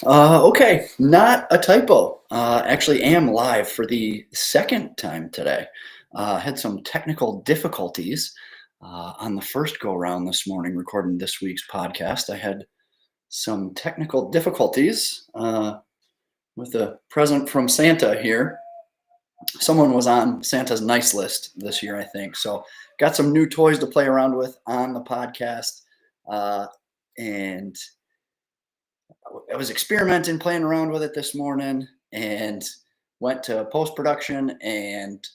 Okay, not a typo. Actually, am live for the second time today. Had some technical difficulties on the first go round this morning recording this week's podcast. I had some technical difficulties with a present from Santa here. Someone was on Santa's nice list this year, I think. So, got some new toys to play around with on the podcast. Uh, and I was experimenting, playing around with it this morning, and went to post production, and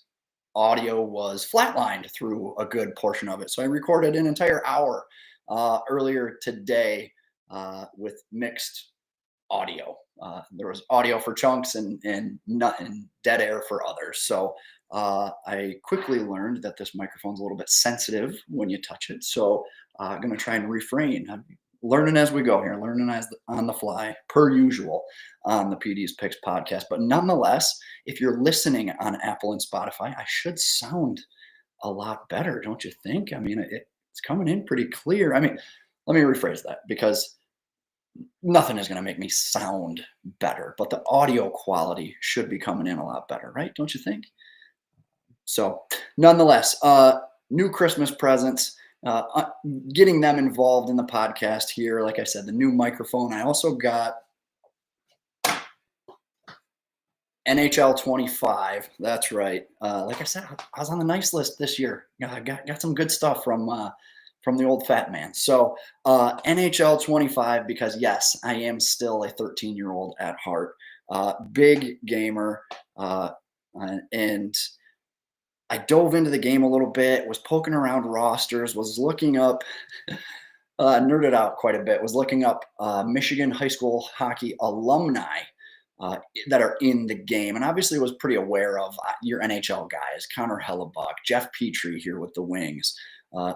audio was flatlined through a good portion of it. So I recorded an entire hour earlier today with mixed audio. There was audio for chunks and dead air for others. So I quickly learned that this microphone's a little bit sensitive when you touch it. So I'm going to try and refrain. I'm learning as we go here, learning on the fly, per usual on the PD's Picks podcast. But nonetheless, if you're listening on Apple and Spotify, I should sound a lot better, don't you think? I mean, it's coming in pretty clear. I mean, let me rephrase that because nothing is going to make me sound better, but the audio quality should be coming in a lot better, right? Don't you think? So, nonetheless, new Christmas presents, getting them involved in the podcast here. Like I said, the new microphone. I also got NHL 25. That's right. Like I said, I was on the nice list this year. I got some good stuff from the old fat man. So NHL 25, because yes, I am still a 13-year-old at heart. Big gamer. And I dove into the game a little bit, was poking around rosters, was looking up, nerded out quite a bit, was looking up Michigan high school hockey alumni that are in the game. And obviously was pretty aware of your NHL guys, Connor Hellebuck, Jeff Petrie here with the Wings,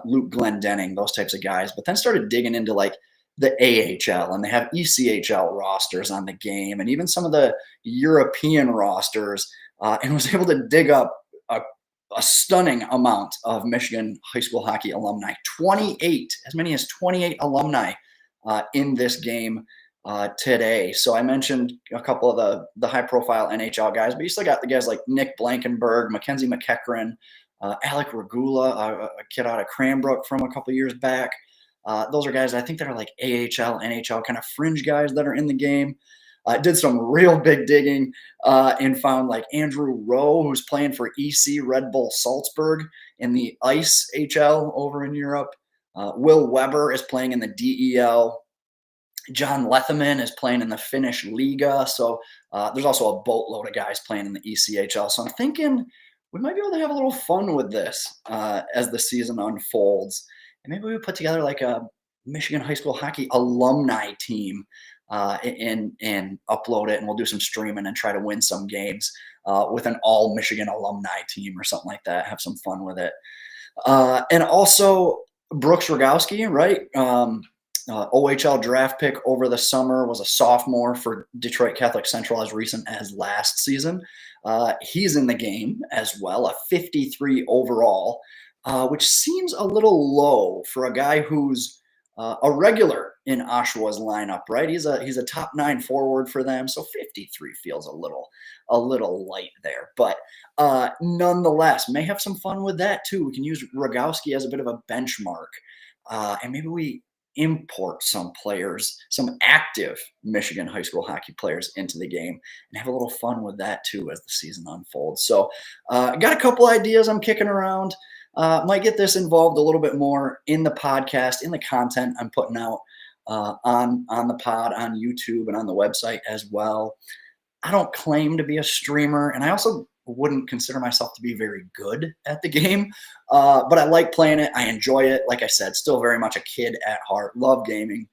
Luke Glendening, those types of guys. But then started digging into like the AHL, and they have ECHL rosters on the game, and even some of the European rosters, and was able to dig up a stunning amount of Michigan high school hockey alumni. 28, as many as 28 alumni in this game today. So I mentioned a couple of the high-profile NHL guys, but you still got the guys like Nick Blankenberg, Mackenzie McEachran, Alec Regula, a kid out of Cranbrook from a couple years back. Those are guys I think that are like AHL, NHL kind of fringe guys that are in the game. Did some real big digging and found like Andrew Rowe, who's playing for EC Red Bull Salzburg in the Ice HL over in Europe. Will Weber is playing in the DEL. John Letheman is playing in the Finnish Liga. So there's also a boatload of guys playing in the ECHL. So I'm thinking we might be able to have a little fun with this as the season unfolds. And maybe we put together like a Michigan high school hockey alumni team and upload it, and we'll do some streaming and try to win some games with an all Michigan alumni team or something like that. Have some fun with it. And also Brooks Rogowski, right? OHL draft pick over the summer, was a sophomore for Detroit Catholic Central as recent as last season. He's in the game as well, a 53 overall, which seems a little low for a guy who's a regular in Oshawa's lineup, right? He's a top 9 forward for them, so 53 feels a little light there. But nonetheless, may have some fun with that too. We can use Rogowski as a bit of a benchmark, and maybe we import some players, some active Michigan high school hockey players into the game and have a little fun with that too as the season unfolds. So I got a couple ideas I'm kicking around. Might get this involved a little bit more in the podcast, in the content I'm putting out on the pod, on YouTube, and on the website as well. I don't claim to be a streamer, and I also wouldn't consider myself to be very good at the game, but I like playing it. I enjoy it. Like I said, still very much a kid at heart. Love gaming.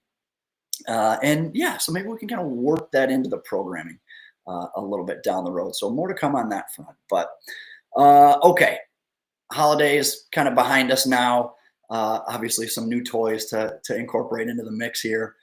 And yeah, so maybe we can kind of work that into the programming a little bit down the road. So more to come on that front. But okay. Holidays kind of behind us now. Obviously, some new toys to incorporate into the mix here.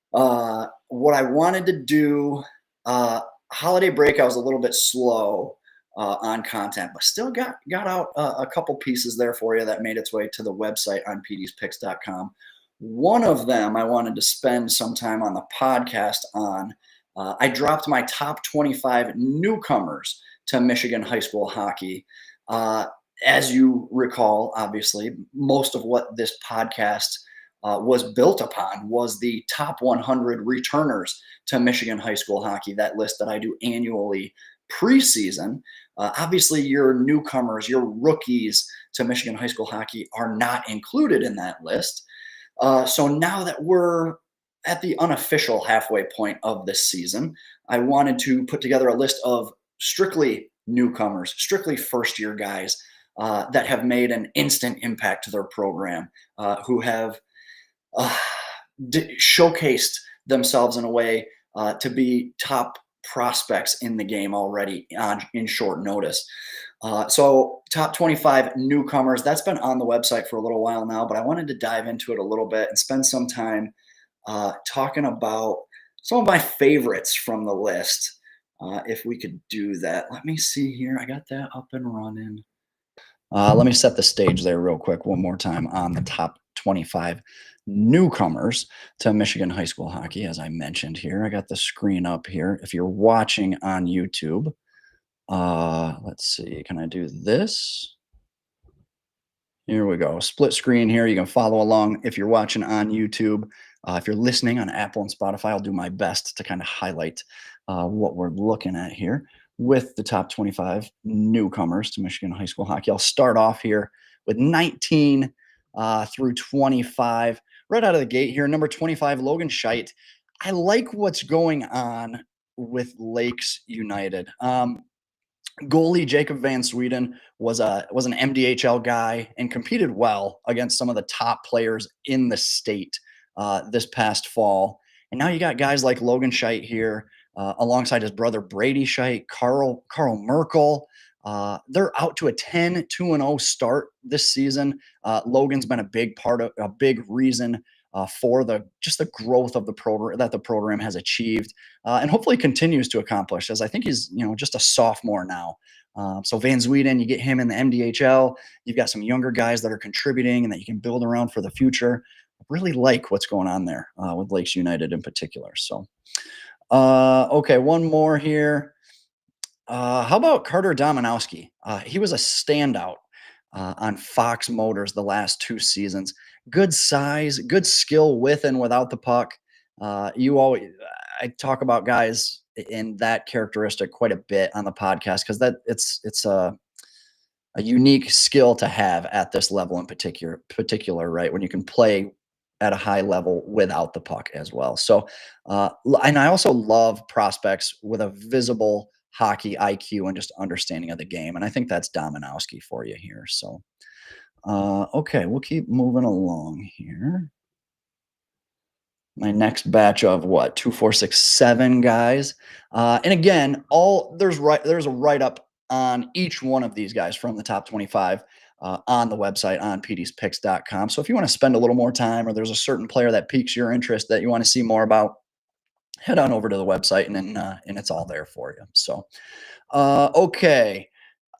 What I wanted to do, holiday break, I was a little bit slow on content, but still got out a couple pieces there for you that made its way to the website on pdspicks.com. One of them I wanted to spend some time on the podcast on I dropped my top 25 newcomers to Michigan high school hockey. Uh, as you recall, obviously, most of what this podcast was built upon was the top 100 returners to Michigan high school hockey, that list that I do annually preseason. Obviously, your newcomers, your rookies to Michigan high school hockey are not included in that list. So now that we're at the unofficial halfway point of this season, I wanted to put together a list of strictly newcomers, strictly first year guys that have made an instant impact to their program, who have uh, showcased themselves in a way to be top prospects in the game already in short notice. So, top 25 newcomers, that's been on the website for a little while now, but I wanted to dive into it a little bit and spend some time talking about some of my favorites from the list. If we could do that, let me see here. I got that up and running. Let me set the stage there real quick one more time on the top 25 newcomers to Michigan high school hockey. As I mentioned here, I got the screen up here. If you're watching on YouTube, let's see, can I do this? Here we go. Split screen here. You can follow along if you're watching on YouTube. If you're listening on Apple and Spotify, I'll do my best to kind of highlight what we're looking at here with the top 25 newcomers to Michigan high school hockey. I'll start off here with 19 through 25. Right out of the gate here, number 25, Logan Scheidt. I like what's going on with Lakes United. Goalie Jacob Van Sweden was an MDHL guy and competed well against some of the top players in the state this past fall. And now you got guys like Logan Scheidt here, alongside his brother Brady Scheidt, Carl Merkel. They're out to a 10-2-0 start this season. Logan's been a big reason for the growth of the program that the program has achieved, and hopefully continues to accomplish. As I think he's just a sophomore now. So Van Sweden, you get him in the MDHL. You've got some younger guys that are contributing and that you can build around for the future. I really like what's going on there with Lakes United in particular. So, okay, one more here. How about Carter Dominowski? He was a standout on Fox Motors the last 2 seasons. Good size, good skill with and without the puck. I talk about guys in that characteristic quite a bit on the podcast because it's a unique skill to have at this level in particular, right? When you can play at a high level without the puck as well. So, and I also love prospects with a visible hockey IQ and just understanding of the game. And I think that's Dominowski for you here. So, okay, we'll keep moving along here. My next batch of what, 2, 4, 6, 7 guys. And again, there's a write up on each one of these guys from the top 25 on the website on pdspicks.com. So if you want to spend a little more time, or there's a certain player that piques your interest that you want to see more about, head on over to the website and it's all there for you. So, okay.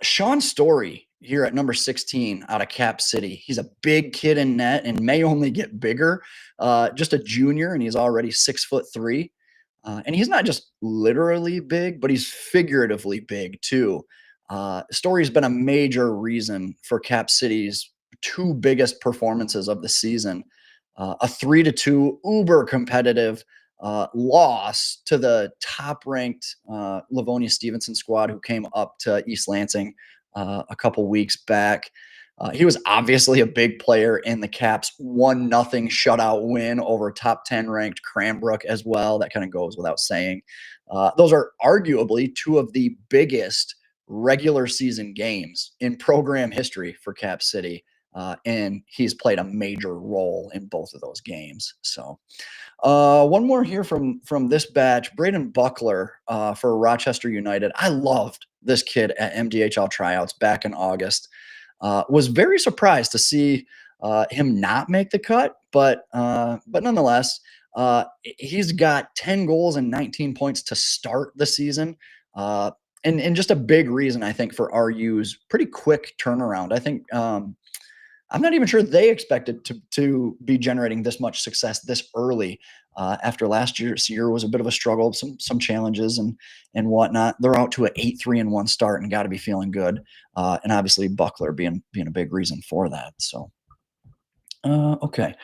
Shaun Story here at number 16 out of Cap City. He's a big kid in net and may only get bigger. Just a junior, and he's already 6'3". And he's not just literally big, but he's figuratively big too. Story's been a major reason for Cap City's 2 biggest performances of the season. A 3-2 uber competitive loss to the top-ranked Livonia Stevenson squad, who came up to East Lansing a couple weeks back. He was obviously a big player in the Caps 1-0 shutout win over top 10 ranked Cranbrook as well. That kind of goes without saying. Those are arguably 2 of the biggest regular season games in program history for Cap City. And he's played a major role in both of those games. So, one more here from this batch, Braden Buckler for Rochester United. I loved this kid at MDHL tryouts back in August. Was very surprised to see him not make the cut, but nonetheless, he's got 10 goals and 19 points to start the season. And just a big reason, I think, for RU's pretty quick turnaround. I think I'm not even sure they expected to be generating this much success this early. After last year's year was a bit of a struggle, some challenges and whatnot. They're out to an 8-3-1 start and got to be feeling good. And obviously Buckler being a big reason for that. So okay,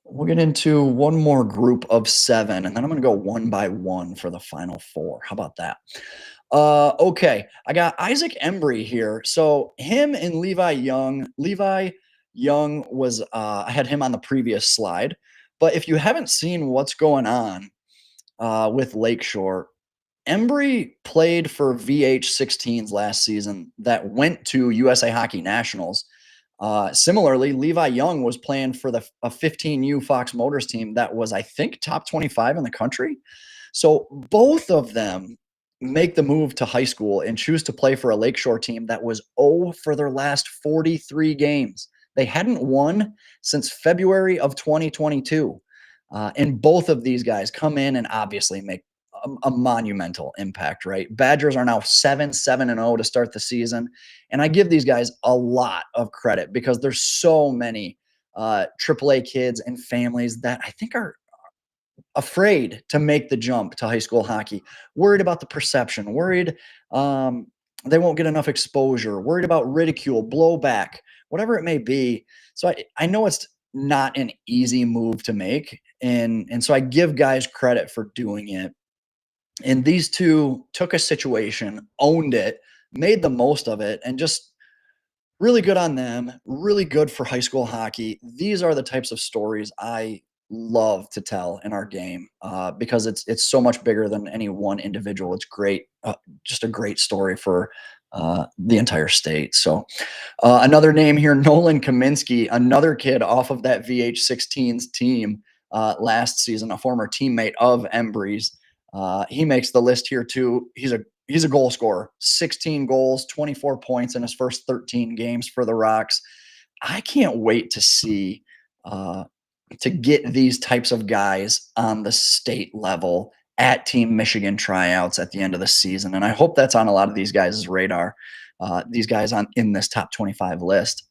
we'll get into one more group of 7, and then I'm going to go one by one for the final 4. How about that? Okay, I got Isaac Embry here. So him and Levi Young. Levi Young was I had him on the previous slide, but if you haven't seen what's going on with Lakeshore, Embry played for VH16s last season that went to USA Hockey Nationals. Similarly, Levi Young was playing for a 15U Fox Motors team that was, I think, top 25 in the country. So both of them make the move to high school and choose to play for a Lakeshore team that was 0 for their last 43 games. They hadn't won since February of 2022. And both of these guys come in and obviously make a monumental impact, right? Badgers are now 7-7-0 to start the season. And I give these guys a lot of credit because there's so many AAA kids and families that I think are afraid to make the jump to high school hockey, worried about the perception, worried they won't get enough exposure, worried about ridicule, blowback, whatever it may be. So I know it's not an easy move to make. And so I give guys credit for doing it. And these two took a situation, owned it, made the most of it, and just really good on them, really good for high school hockey. These are the types of stories I love to tell in our game because it's so much bigger than any one individual. It's great, just a great story for the entire state. So another name here, Nolan Kaminsky, another kid off of that VH16's team last season, a former teammate of Embry's. He makes the list here too. He's a goal scorer, 16 goals, 24 points in his first 13 games for the Rocks. I can't wait to see to get these types of guys on the state level at Team Michigan tryouts at the end of the season. And I hope that's on a lot of these guys' radar, these guys in this top 25 list.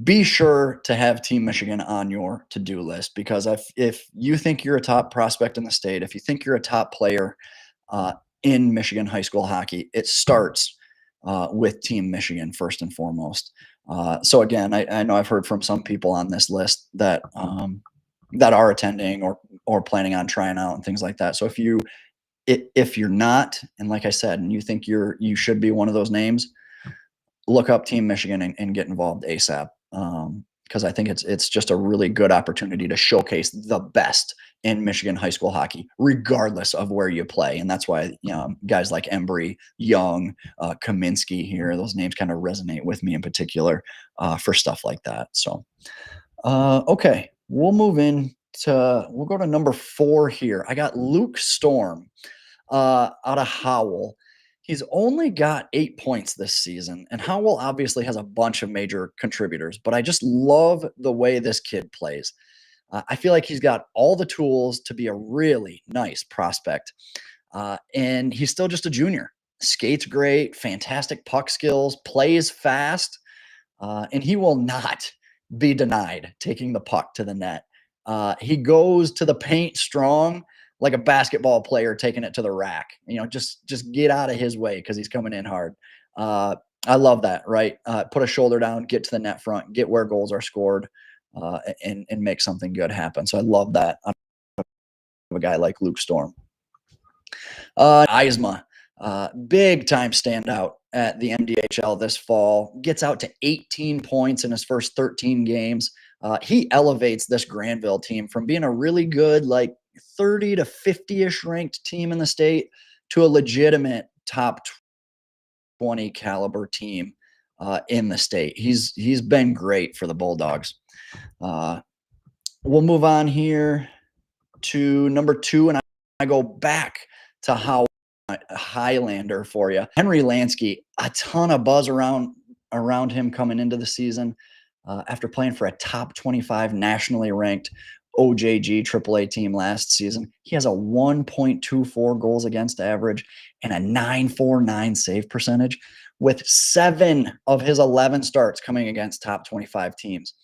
Be sure to have Team Michigan on your to-do list because if you think you're a top prospect in the state, if you think you're a top player in Michigan high school hockey, it starts with Team Michigan first and foremost. So again, I know I've heard from some people on this list that that are attending or planning on trying out and things like that. So if you're not, and like I said, and you think you should be one of those names, look up Team Michigan and get involved ASAP. Because I think it's just a really good opportunity to showcase the best in Michigan high school hockey, regardless of where you play. And that's why guys like Embry, Young, Kaminsky here, those names kind of resonate with me in particular for stuff like that. So, okay, we'll go to number 4 here. I got Luke Storm out of Howell. He's only got 8 points this season, and Howell obviously has a bunch of major contributors, but I just love the way this kid plays. I feel like he's got all the tools to be a really nice prospect, and he's still just a junior. Skates great, fantastic puck skills, plays fast, and he will not be denied taking the puck to the net. He goes to the paint strong, like a basketball player taking it to the rack. Just get out of his way because he's coming in hard. I love that, right? Put a shoulder down, get to the net front, get where goals are scored, and make something good happen. So I love that of a guy like Luke Storm. Eisma, big time standout at the MDHL this fall, gets out to 18 points in his first 13 games. He elevates this Granville team from being a really good, like 30 to 50-ish ranked team in the state to a legitimate top 20 caliber team in the state. He's been great for the Bulldogs. We'll move on here to number 2, and I go back to Howell, Highlander for you. Henry Lansky, a ton of buzz around him coming into the season after playing for a top 25 nationally ranked OJG AAA team last season. He has a 1.24 goals against average and a 949 save percentage. with 7 of his 11 starts coming against top 25 teams.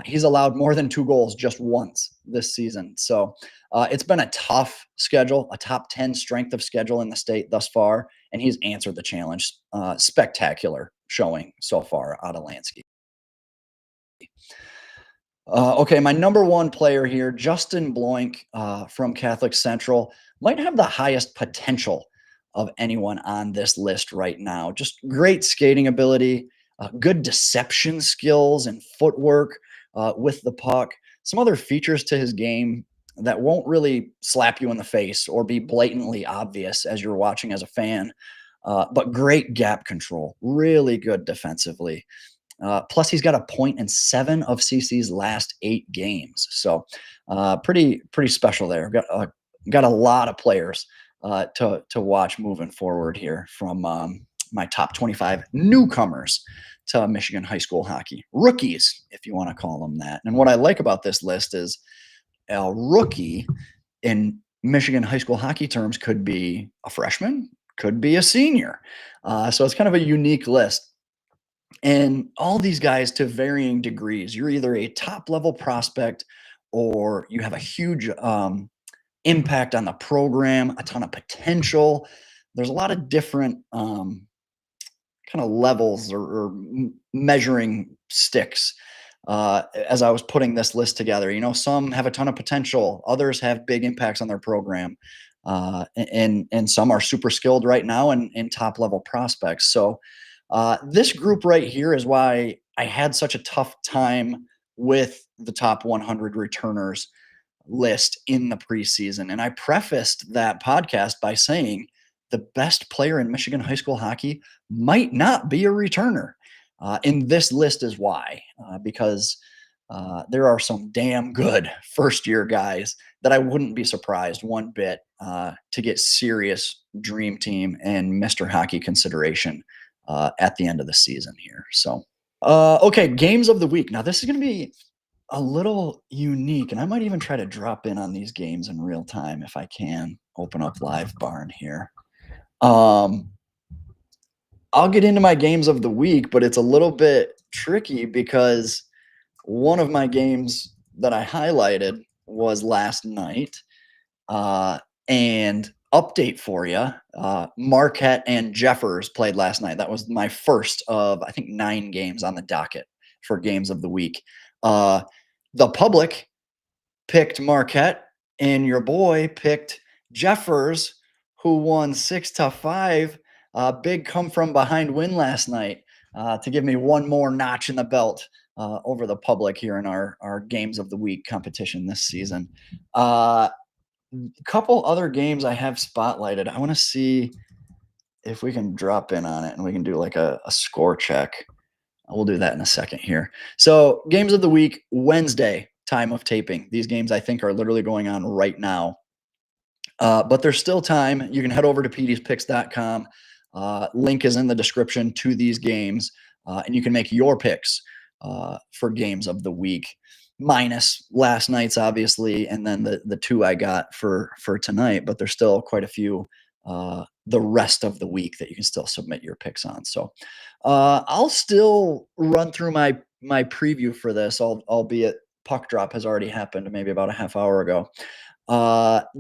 He's allowed more than 2 goals just once this season. So it's been a tough schedule, a top 10 strength of schedule in the state thus far, and he's answered the challenge. Spectacular showing so far out of Lansky. Okay, my number one player here, Justin Bloink from Catholic Central, might have the highest potential of anyone on this list right now. Just great skating ability, good deception skills and footwork with the puck. Some other features to his game that won't really slap you in the face or be blatantly obvious as you're watching as a fan, but great gap control, really good defensively. Plus, he's got a point in 7 of CC's last 8 games. So, pretty special there. Got a lot of players to watch moving forward here from my top 25 newcomers to Michigan high school hockey, rookies, if you want to call them that. And what I like about this list is a rookie in Michigan high school hockey terms could be a freshman, could be a senior. So it's kind of a unique list. And all these guys to varying degrees. You're either a top level prospect or you have a huge impact on the program, a ton of potential. There's a lot of different kind of levels or measuring sticks as I was putting this list together. You know, some have a ton of potential, others have big impacts on their program, and some are super skilled right now and top level prospects. So this group right here is why I had such a tough time with the top 100 returners list in the preseason. And I prefaced that podcast by saying the best player in Michigan high school hockey might not be a returner. And this list is why, because there are some damn good first year guys that I wouldn't be surprised one bit to get serious dream team and Mr. Hockey consideration at the end of the season here. So, okay, games of the week. Now, this is going to be a little unique, and I might even try to drop in on these games in real time if I can open up Live Barn here. I'll get into my games of the week, but it's a little bit tricky because one of my games that I highlighted was last night. And update for you, Marquette and Jeffers played last night. That was my first of, I think, 9 games on the docket for games of the week. The public picked Marquette, and your boy picked Jeffers, who won 6-5. Big come from behind win last night to give me one more notch in the belt over the public here in our games of the week competition this season. Couple other games I have spotlighted. I want to see if we can drop in on it and we can do like a score check. We'll do that in a second here. So games of the week, Wednesday, time of taping. These games I think are literally going on right now. But there's still time. You can head over to pdspicks.com. Link is in the description to these games. And you can make your picks for games of the week, minus last night's, obviously, and then the 2 I got for tonight. But there's still quite a few the rest of the week that you can still submit your picks on. So I'll still run through my preview for this, albeit puck drop has already happened maybe about a half hour ago.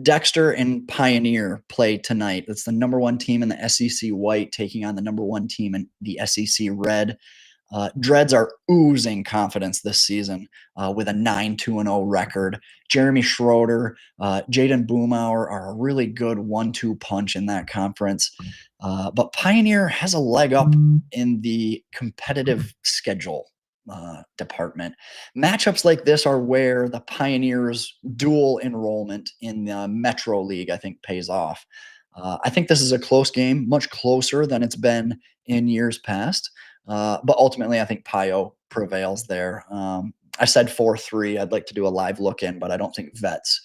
Dexter and Pioneer play tonight. That's the number 1 team in the SEC White taking on the number 1 team in the SEC Red. Dreads are oozing confidence this season with a 9-2-0 record. Jeremy Schroeder, Jaden Boomauer are a really good 1-2 punch in that conference. But Pioneer has a leg up in the competitive schedule department. Matchups like this are where the Pioneers' dual enrollment in the Metro League, I think, pays off. I think this is a close game, much closer than it's been in years past. But ultimately, I think Pio prevails there. I said 4-3. I'd like to do a live look in, but I don't think Vets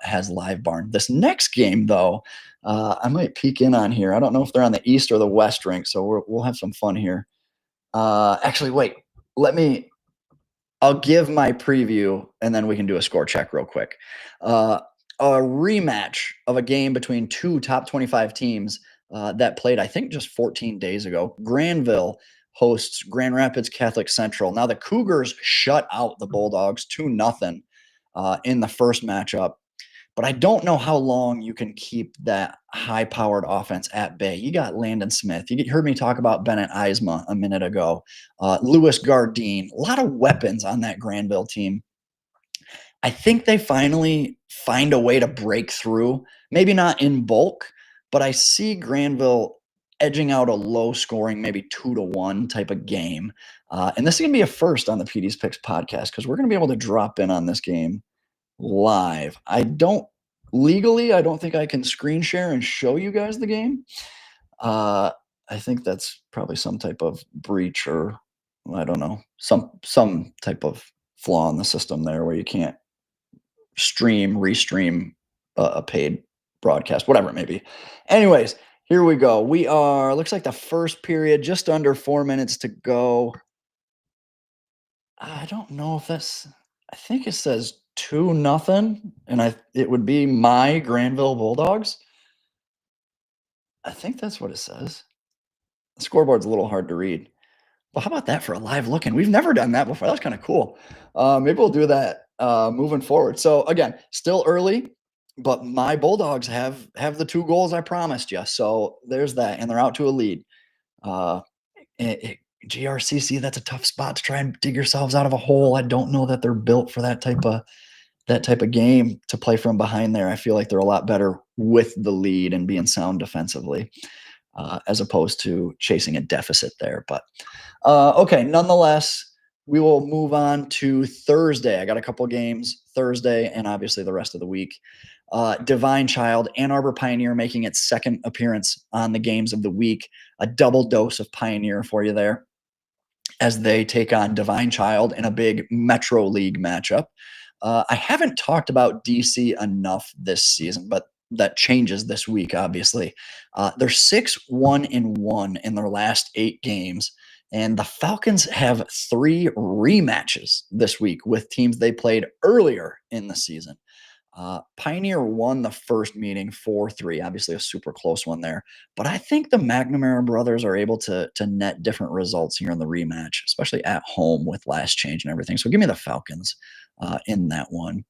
has Live Barn. This next game, though, I might peek in on here. I don't know if they're on the East or the West rink, so we'll have some fun here. Actually, wait. I'll give my preview, and then we can do a score check real quick. A rematch of a game between 2 top 25 teams that played, I think, just 14 days ago. Granville hosts Grand Rapids Catholic Central. Now the Cougars shut out the Bulldogs 2-0 in the first matchup. But I don't know how long you can keep that high-powered offense at bay. You got Landon Smith. You heard me talk about Bennett Eisma a minute ago. Lewis Gardine. A lot of weapons on that Granville team. I think they finally find a way to break through. Maybe not in bulk, but I see Granville edging out a low-scoring, maybe 2-1 type of game. And this is going to be a first on the PD's Picks podcast because we're going to be able to drop in on this game live. I don't think I can screen share and show you guys the game. I think that's probably some type of breach or I don't know, some type of flaw in the system there where you can't restream a paid broadcast, whatever it may be. Anyways, here we go. Looks like the first period, just under 4 minutes to go. I don't know if I think it says 2-0, and it would be my Granville Bulldogs. I think that's what it says. The scoreboard's a little hard to read. Well, how about that for a live look-in? We've never done that before. That's kind of cool. Maybe we'll do that moving forward. So again, still early, but my Bulldogs have the 2 goals I promised you. So there's that, and they're out to a lead. GRCC, that's a tough spot to try and dig yourselves out of a hole. I don't know that they're built for that type of game to play from behind there. I feel like they're a lot better with the lead and being sound defensively, as opposed to chasing a deficit there. But okay, nonetheless, we will move on to Thursday. I got a couple games Thursday and obviously the rest of the week. Divine Child, Ann Arbor Pioneer making its second appearance on the games of the week. A double dose of Pioneer for you there as they take on Divine Child in a big Metro League matchup. I haven't talked about DC enough this season, but that changes this week, obviously. They're 6-1-1 in their last 8 games, and the Falcons have 3 rematches this week with teams they played earlier in the season. Pioneer won the first meeting 4-3, obviously a super close one there. But I think the McNamara brothers are able to net different results here in the rematch, especially at home with last change and everything. So give me the Falcons in that one.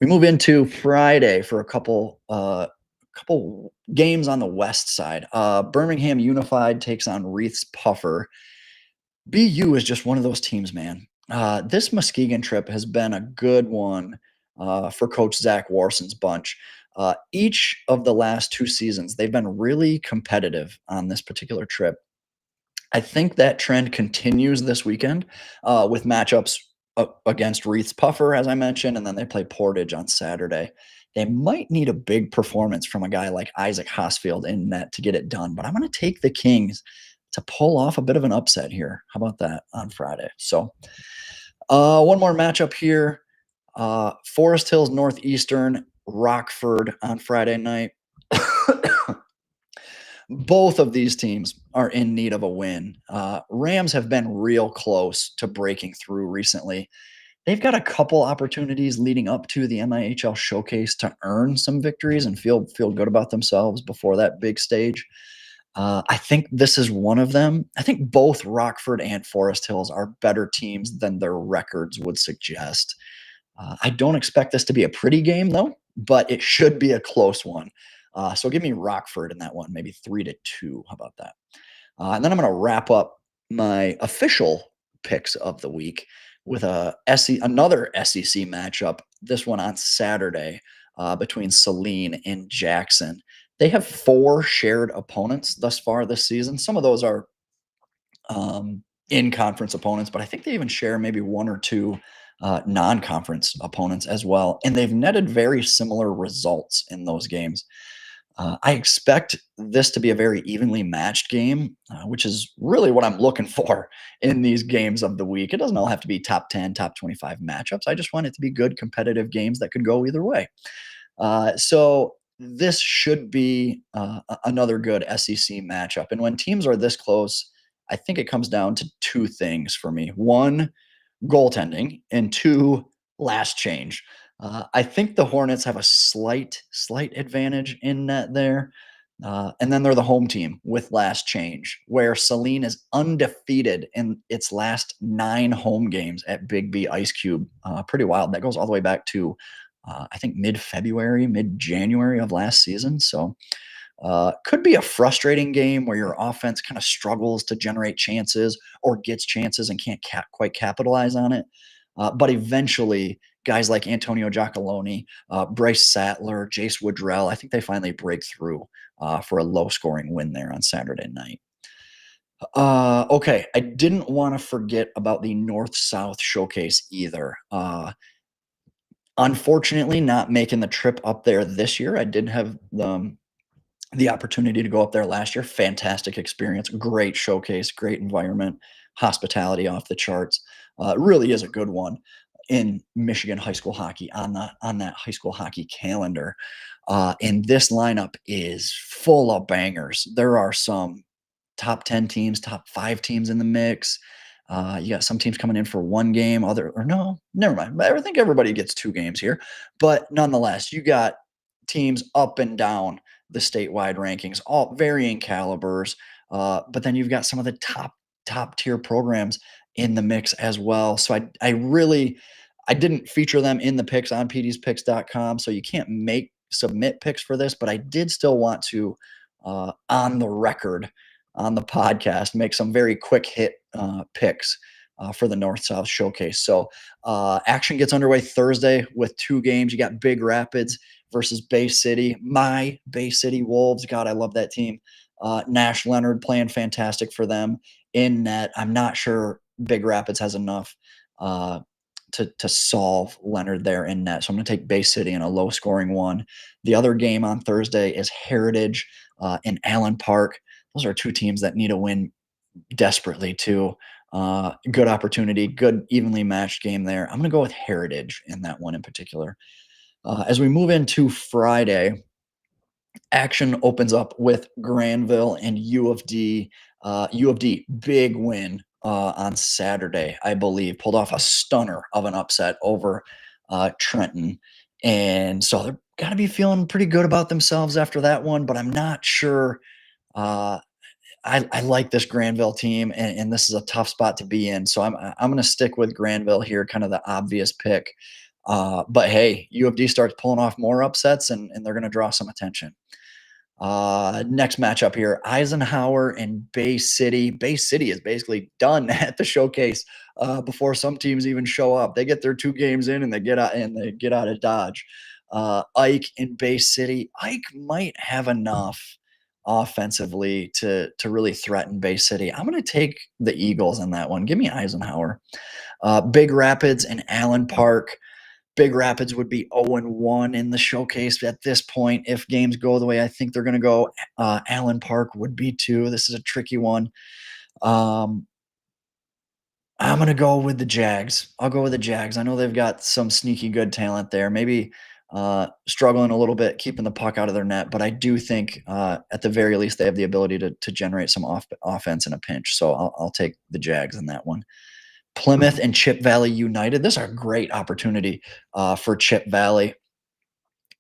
We move into Friday for a couple games on the west side. Birmingham Unified takes on Reith's Puffer. BU is just one of those teams, man. This Muskegon trip has been a good one for Coach Zach Warson's bunch. Each of the last 2 seasons, they've been really competitive on this particular trip. I think that trend continues this weekend with matchups against Reith's Puffer, as I mentioned, and then they play Portage on Saturday. They might need a big performance from a guy like Isaac Hosfield in net to get it done, but I'm going to take the Kings to pull off a bit of an upset here. How about that on Friday? So one more matchup here. Forest Hills Northeastern, Rockford on Friday night. Both of these teams are in need of a win. Rams have been real close to breaking through recently. They've got a couple opportunities leading up to the MIHL showcase to earn some victories and feel good about themselves before that big stage. I think this is one of them. I think both Rockford and Forest Hills are better teams than their records would suggest. I don't expect this to be a pretty game, though, but it should be a close one. So give me Rockford in that one, maybe 3-2. How about that? And then I'm going to wrap up my official picks of the week with another SEC matchup, this one on Saturday between Saline and Jackson. They have 4 shared opponents thus far this season. Some of those are in-conference opponents, but I think they even share maybe 1 or 2 non-conference opponents as well. And they've netted very similar results in those games. I expect this to be a very evenly matched game, which is really what I'm looking for in these games of the week. It doesn't all have to be top 10, top 25 matchups. I just want it to be good competitive games that could go either way. So this should be another good SEC matchup. And when teams are this close, I think it comes down to 2 things for me. 1, goaltending, and 2, last change. I think the Hornets have a slight advantage in net there. And then they're the home team with last change, where Saline is undefeated in its last 9 home games at Big B Ice Cube. Pretty wild. That goes all the way back to, I think, mid February, mid January of last season. So could be a frustrating game where your offense kind of struggles to generate chances or gets chances and can't quite capitalize on it. But eventually, guys like Antonio Giacalone, Bryce Sattler, Jace Woodrell, I think they finally break through for a low scoring win there on Saturday night. Okay, I didn't want to forget about the North South Showcase either. Unfortunately, not making the trip up there this year. I did have the opportunity to go up there last year. Fantastic experience, great showcase, great environment, hospitality off the charts. It really is a good one in Michigan high school hockey on that high school hockey calendar. And this lineup is full of bangers. There are some top 10 teams, top 5 teams in the mix. You got some teams coming in for 1 game, other or no, never mind. I think everybody gets 2 games here, but nonetheless, you got teams up and down the statewide rankings, all varying calibers. But then you've got some of the top tier programs in the mix as well. So I really I didn't feature them in the picks on pdspicks.com, so you can't make submit picks for this, but I did still want to on the record on the podcast make some very quick hit picks for the North South Showcase. So action gets underway Thursday with 2 games. You got Big Rapids versus Bay City. My Bay City Wolves. God, I love that team. Nash Leonard playing fantastic for them in net. I'm not sure Big Rapids has enough to solve Leonard there in net. So I'm going to take Bay City in a low scoring one. The other game on Thursday is Heritage in Allen Park. Those are 2 teams that need a win desperately too. Good opportunity, good evenly matched game there. I'm going to go with Heritage in that one in particular. As we move into Friday, action opens up with Granville and U of D. U of D, big win on Saturday, I believe. Pulled off a stunner of an upset over Trenton. And so they're got to be feeling pretty good about themselves after that one, but I'm not sure. Uh, I like this Granville team, and this is a tough spot to be in. So I'm going to stick with Granville here, kind of the obvious pick. But hey, U of D starts pulling off more upsets, and they're going to draw some attention. Next matchup here, Eisenhower and Bay City. Bay City is basically done at the showcase before some teams even show up. They get their 2 games in and they get out of Dodge. Ike and Bay City. Ike might have enough offensively to really threaten Bay City. I'm going to take the Eagles on that one. Give me Eisenhower. Big Rapids and Allen Park. Big Rapids would be 0-1 in the showcase at this point. If games go the way I think they're going to go, Allen Park would be too. This is a tricky one. Um, I'm going to go with the Jags. I'll go with the Jags. I know they've got some sneaky good talent there. Maybe struggling a little bit keeping the puck out of their net, but I do think at the very least they have the ability to generate some offense in a pinch. So I'll take the Jags in that one. Plymouth and Chip Valley United. This is a great opportunity for Chip Valley,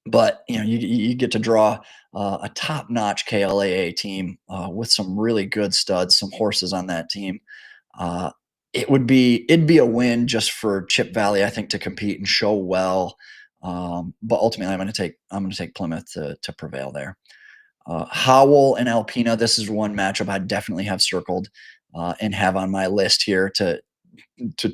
but you get to draw a top-notch KLAA team with some really good studs, some horses on that team. Uh, it'd be a win just for Chip Valley, I think, to compete and show well. But ultimately, I'm going to take Plymouth to prevail there. Howell and Alpena. This is one matchup I definitely have circled and have on my list here to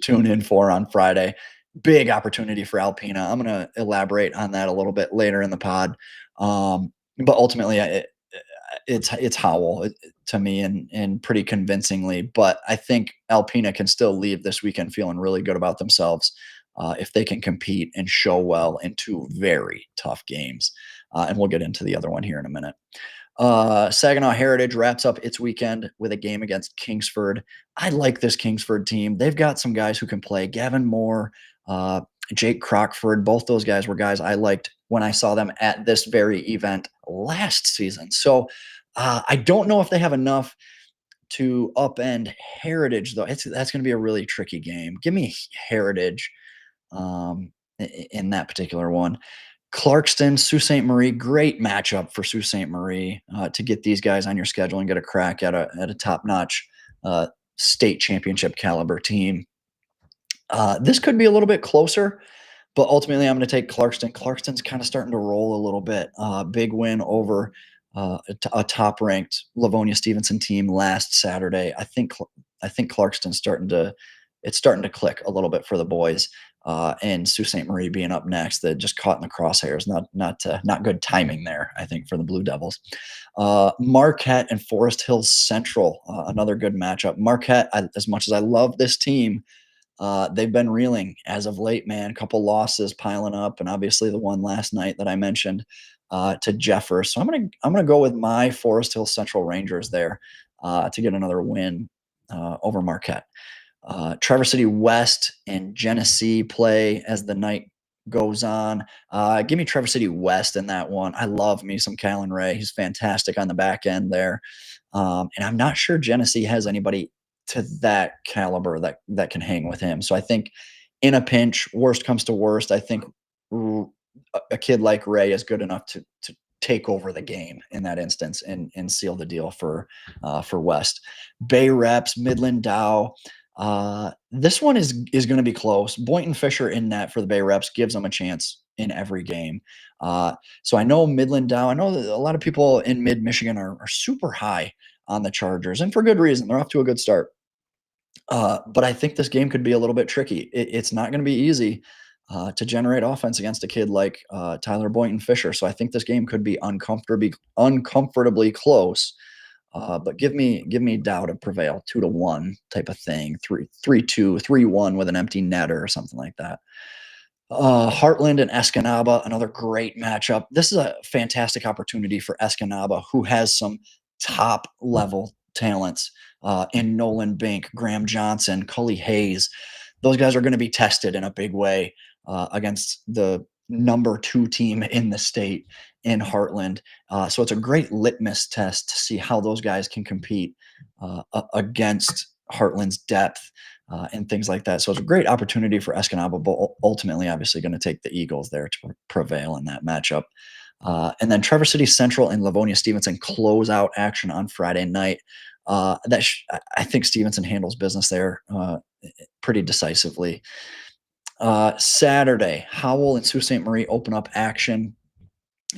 tune in for on Friday. Big opportunity for Alpena. I'm going to elaborate on that a little bit later in the pod. But ultimately, it's Howell to me, and pretty convincingly. But I think Alpena can still leave this weekend feeling really good about themselves if they can compete and show well in 2 very tough games. And we'll get into the other one here in a minute. Saginaw Heritage wraps up its weekend with a game against Kingsford. I like this Kingsford team. They've got some guys who can play. Gavin Moore, Jake Crockford, both those guys were guys I liked when I saw them at this very event last season. So I don't know if they have enough to upend Heritage, though. That's going to be a really tricky game. Give me Heritage in that particular one. Clarkston, Sault Ste. Marie, great matchup for Sault Ste. Marie to get these guys on your schedule and get a crack at a top notch uh, state championship caliber team. This could be a little bit closer, but ultimately I'm going to take Clarkston. Clarkston's kind of starting to roll a little bit. Big win over a top ranked Livonia Stevenson team last Saturday. I think Clarkston's starting to click a little bit for the boys. And Sault Ste. Marie being up next, that just caught in the crosshairs. Not good timing there, I think, for the Blue Devils. Marquette and Forest Hills Central, another good matchup. Marquette, as much as I love this team, they've been reeling as of late, man. A couple losses piling up, and obviously the one last night that I mentioned to Jeffers. So I'm gonna go with my Forest Hills Central Rangers there to get another win over Marquette. Traverse City West and Genesee play as the night goes on. Give me Traverse City West in that one. I love me some Callan Ray. He's fantastic on the back end there. And I'm not sure Genesee has anybody to that caliber that can hang with him. So I think in a pinch, worst comes to worst, I think a kid like Ray is good enough to take over the game in that instance and seal the deal for West. Bay Reps, Midland Dow. This one is going to be close. Boynton Fisher in net for the Bay Reps gives them a chance in every game. So I know Midland Dow. I know that a lot of people in Mid Michigan are super high on the Chargers, and for good reason. They're off to a good start. But I think this game could be a little bit tricky. It's not going to be easy to generate offense against a kid like Tyler Boynton Fisher. So I think this game could be uncomfortably close. But give me Dow to prevail, 2-1 type of thing, 3-2, 3-1 with an empty netter or something like that. Heartland and Escanaba, another great matchup. This is a fantastic opportunity for Escanaba, who has some top level talents in Nolan Bink, Graham Johnson, Cully Hayes. Those guys are going to be tested in a big way against the number 2 team in the state in Heartland. So it's a great litmus test to see how those guys can compete against Heartland's depth and things like that. So it's a great opportunity for Escanaba, but ultimately, obviously, going to take the Eagles there to prevail in that matchup. And then Traverse City Central and Livonia Stevenson close out action on Friday night. I think Stevenson handles business there pretty decisively. Saturday, Howell and Sault Ste. Marie open up action.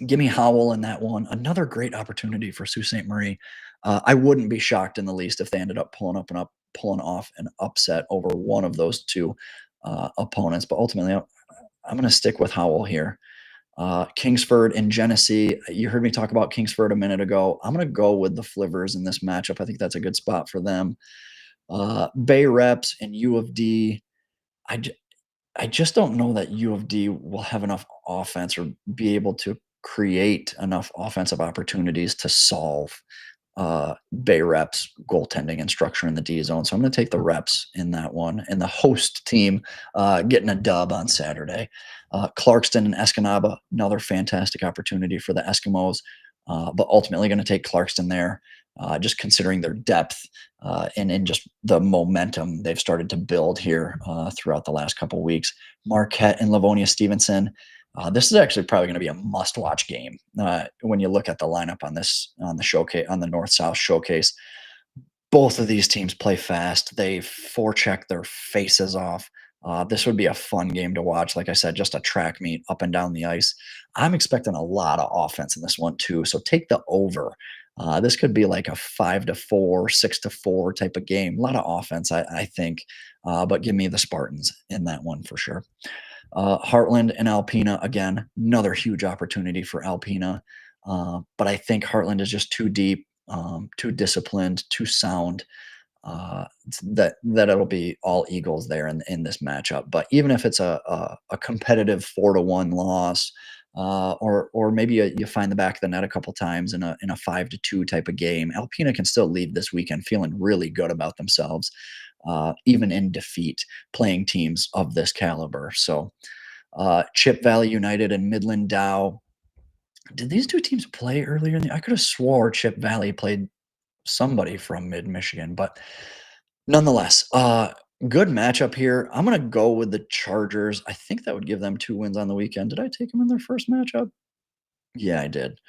Give me Howell in that one. Another great opportunity for Sault Ste. Marie. I wouldn't be shocked in the least if they ended up pulling off an upset over one of those two opponents. But ultimately, I'm going to stick with Howell here. Kingsford and Genesee. You heard me talk about Kingsford a minute ago. I'm going to go with the Flivers in this matchup. I think that's a good spot for them. Bay Reps and U of D. I just don't know that U of D will have enough offense or be able to create enough offensive opportunities to solve Bay Reps goaltending and structure in the D zone. So I'm going to take the Reps in that one, and the host team getting a dub on Saturday. Clarkston and Escanaba, another fantastic opportunity for the Eskimos, but ultimately going to take Clarkston there, just considering their depth and just the momentum they've started to build here throughout the last couple of weeks. Marquette and Livonia Stevenson. This is actually probably going to be a must-watch game when you look at the lineup on the showcase, on the North-South showcase. Both of these teams play fast. They forecheck their faces off. This would be a fun game to watch. Like I said, just a track meet up and down the ice. I'm expecting a lot of offense in this one too. So take the over. This could be like a 5-4, 6-4 type of game. A lot of offense, I think. But give me the Spartans in that one for sure. Heartland and Alpena, again, another huge opportunity for Alpena. But I think Heartland is just too deep, too disciplined, too sound. That it'll be all Eagles there in this matchup. But even if it's a competitive 4-1 loss, or maybe you find the back of the net a couple times in a 5-2 type of game, Alpena can still leave this weekend feeling really good about themselves, even in defeat, playing teams of this caliber. So Chip Valley United and Midland Dow. Did these two teams play earlier I could have swore Chip Valley played somebody from mid Michigan, but nonetheless, Good matchup here. I'm gonna go with the Chargers. I think that would give them 2 wins on the weekend. Did I take them in their first matchup? Yeah, I did.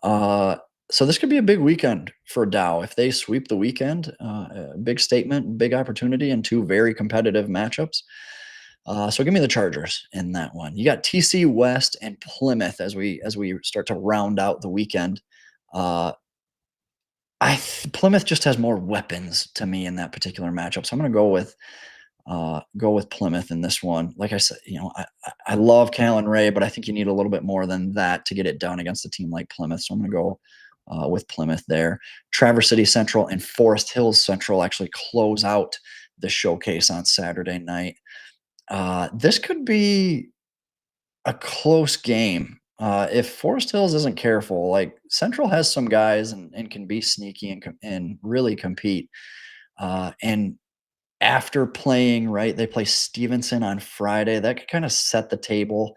Uh, so this could be a big weekend for Dow. If they sweep the weekend, a big statement, big opportunity, and 2 very competitive matchups. So give me the Chargers in that one. You got TC West and Plymouth as we start to round out the weekend. Uh, Plymouth just has more weapons to me in that particular matchup, so I'm going to go with Plymouth in this one. Like I said, I love Callan Ray, but I think you need a little bit more than that to get it done against a team like Plymouth. So I'm going to go with Plymouth there. Traverse City Central and Forest Hills Central actually close out the showcase on Saturday night. This could be a close game. If Forest Hills isn't careful, like Central has some guys and can be sneaky and really compete. And after playing, right, they play Stevenson on Friday. That could kind of set the table.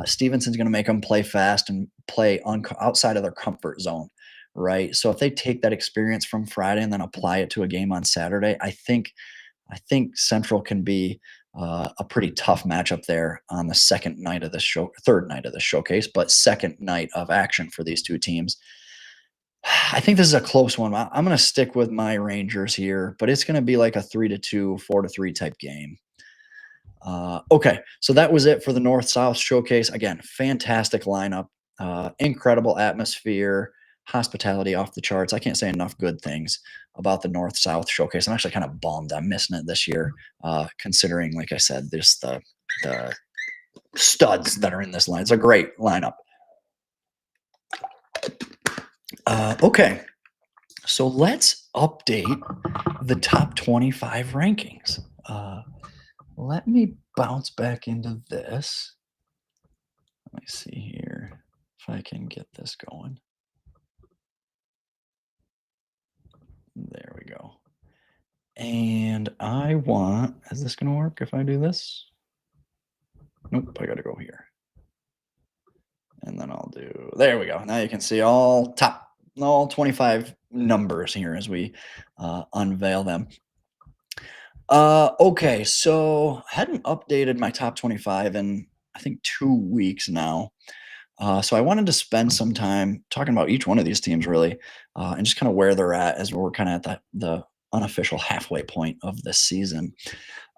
Stevenson's going to make them play fast and play outside of their comfort zone, right? So if they take that experience from Friday and then apply it to a game on Saturday, I think Central can be a pretty tough matchup there on the second night of the show, third night of the showcase, but second night of action for these two teams. I think this is a close one. I'm going to stick with my Rangers here, but it's going to be like a 3-2, 4-3 type game. Okay, so that was it for the North South Showcase. Again, fantastic lineup, incredible atmosphere, hospitality off the charts. I can't say enough good things about the North South Showcase. I'm actually kind of bummed I'm missing it this year, considering, like I said, there's the studs that are in this line. It's a great lineup. Okay, so let's update the top 25 rankings. Let me bounce back into this. Let me see here if I can get this going. There we go. And I want, is this going to work if I do this? Nope, I got to go here. And then I'll do, there we go. Now you can see all 25 numbers here as we unveil them. Okay, so I hadn't updated my top 25 in, I think, 2 weeks now. So I wanted to spend some time talking about each one of these teams, really, and just kind of where they're at as we're kind of at the unofficial halfway point of this season.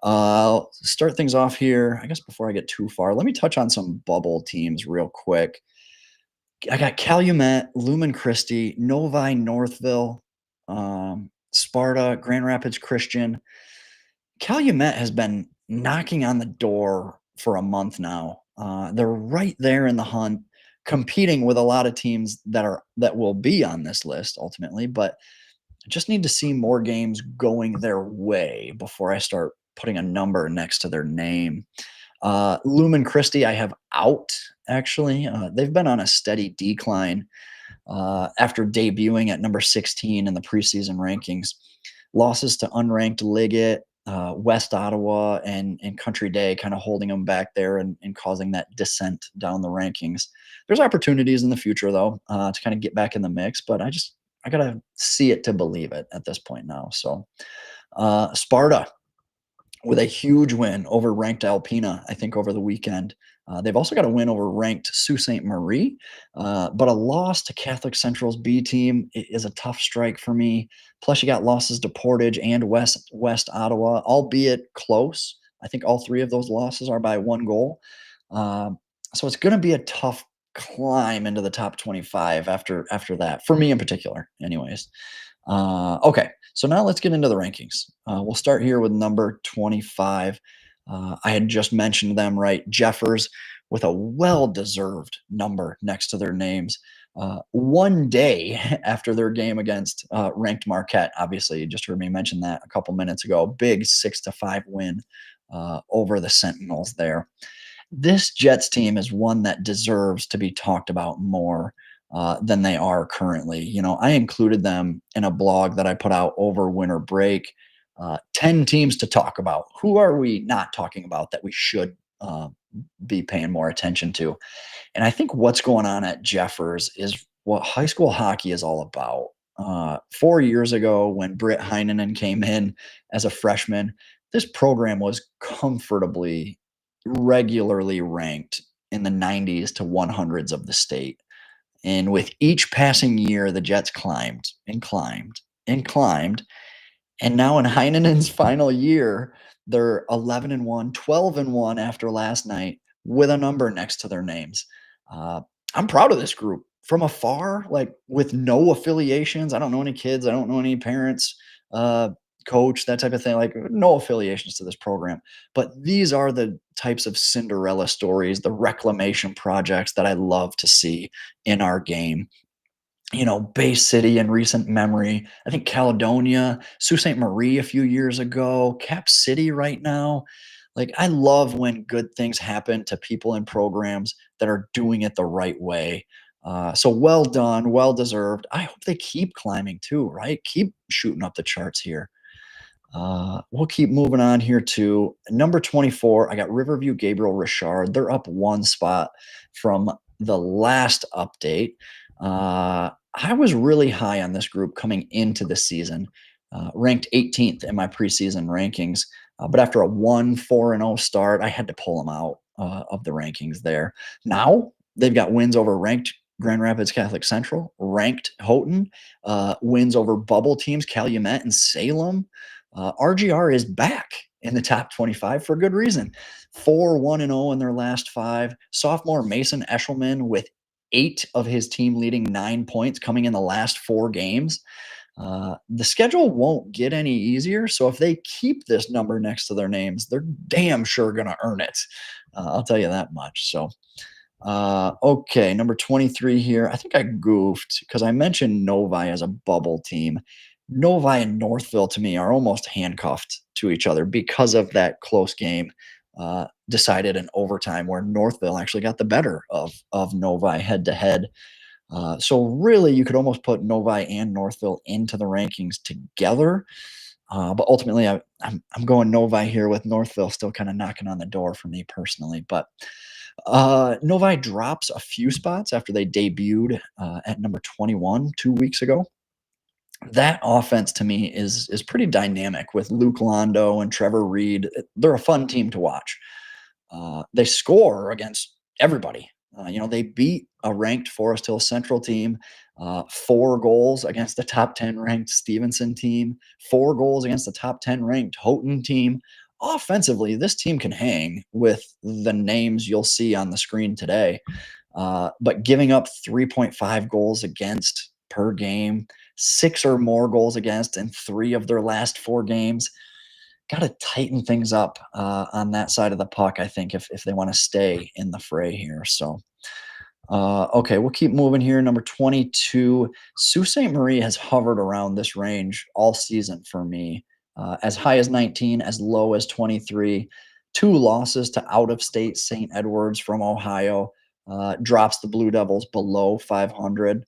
Start things off here. I guess before I get too far, let me touch on some bubble teams real quick. I got Calumet, Lumen Christi, Novi, Northville, Sparta, Grand Rapids Christian. Calumet has been knocking on the door for a month now. They're right there in the hunt, competing with a lot of teams that will be on this list ultimately. But I just need to see more games going their way before I start putting a number next to their name. Lumen Christi, I have out actually. They've been on a steady decline after debuting at number 16 in the preseason rankings. Losses to unranked Liggett, West Ottawa, and Country Day kind of holding them back there and causing that descent down the rankings. There's opportunities in the future, though, to kind of get back in the mix, but I got to see it to believe it at this point now. So Sparta with a huge win over ranked Alpena, I think, over the weekend. They've also got a win over ranked Sault Ste. Marie, but a loss to Catholic Central's B team is a tough strike for me. Plus, you got losses to Portage and West Ottawa, albeit close. I think all three of those losses are by 1 goal. So it's going to be a tough climb into the top 25 after that, for me in particular, anyways. Okay, so now let's get into the rankings. We'll start here with number 25. I had just mentioned them, right? Jeffers with a well-deserved number next to their names. One day after their game against ranked Marquette, obviously, you just heard me mention that a couple minutes ago. Big 6-5 win over the Sentinels there. This Jets team is one that deserves to be talked about more than they are currently. I included them in a blog that I put out over winter break. 10 teams to talk about. Who are we not talking about that we should be paying more attention to? And I think what's going on at Jeffers is what high school hockey is all about. 4 years ago, when Britt Heinonen came in as a freshman, this program was comfortably, regularly ranked in the 90s to 100s of the state. And with each passing year, the Jets climbed and climbed and climbed. And now in Heinenen's final year, they're 11 and 1, 12 and 1 after last night with a number next to their names. Uh, I'm proud of this group from afar, like with no affiliations. I don't know any kids, I don't know any parents, uh, coach, that type of thing. Like no affiliations to this program. But these are the types of Cinderella stories, the reclamation projects that I love to see in our game. Bay City in recent memory. I think Caledonia, Sault Ste. Marie a few years ago, Cap City right now. Like, I love when good things happen to people in programs that are doing it the right way. So well done, well deserved. I hope they keep climbing too, right? Keep shooting up the charts here. We'll keep moving on here to number 24. I got Riverview Gabriel Richard. They're up one spot from the last update. I was really high on this group coming into the season, ranked 18th in my preseason rankings. But after a 1-4-0 start, I had to pull them out of the rankings there. Now they've got wins over ranked Grand Rapids Catholic Central, ranked Houghton, wins over bubble teams Calumet and Salem. RGR is back in the top 25 for good reason. 4-1-0 in their last five. Sophomore Mason Eshelman with 8 of his team leading 9 points coming in the last 4 games. The schedule won't get any easier, so if they keep this number next to their names, they're damn sure going to earn it. I'll tell you that much. So, okay, number 23 here. I think I goofed because I mentioned Novi as a bubble team. Novi and Northville to me are almost handcuffed to each other because of that close game decided in overtime where Northville actually got the better of Novi head to head. So really, you could almost put Novi and Northville into the rankings together. But ultimately, I'm going Novi here with Northville still kind of knocking on the door for me personally. But Novi drops a few spots after they debuted at number 21 2 weeks ago. That offense to me is pretty dynamic with Luke Londo and Trevor Reed. They're a fun team to watch. They score against everybody. They beat a ranked Forest Hill Central team, 4 goals against the top 10 ranked Stevenson team, 4 goals against the top 10 ranked Houghton team. Offensively, this team can hang with the names you'll see on the screen today. But giving up 3.5 goals against per game, 6 or more goals against in 3 of their last 4 games. Got to tighten things up on that side of the puck, I think, if they want to stay in the fray here. So, okay, we'll keep moving here. Number 22, Sault Ste. Marie has hovered around this range all season for me, as high as 19, as low as 23. 2 losses to out-of-state St. Edwards from Ohio drops the Blue Devils below 500.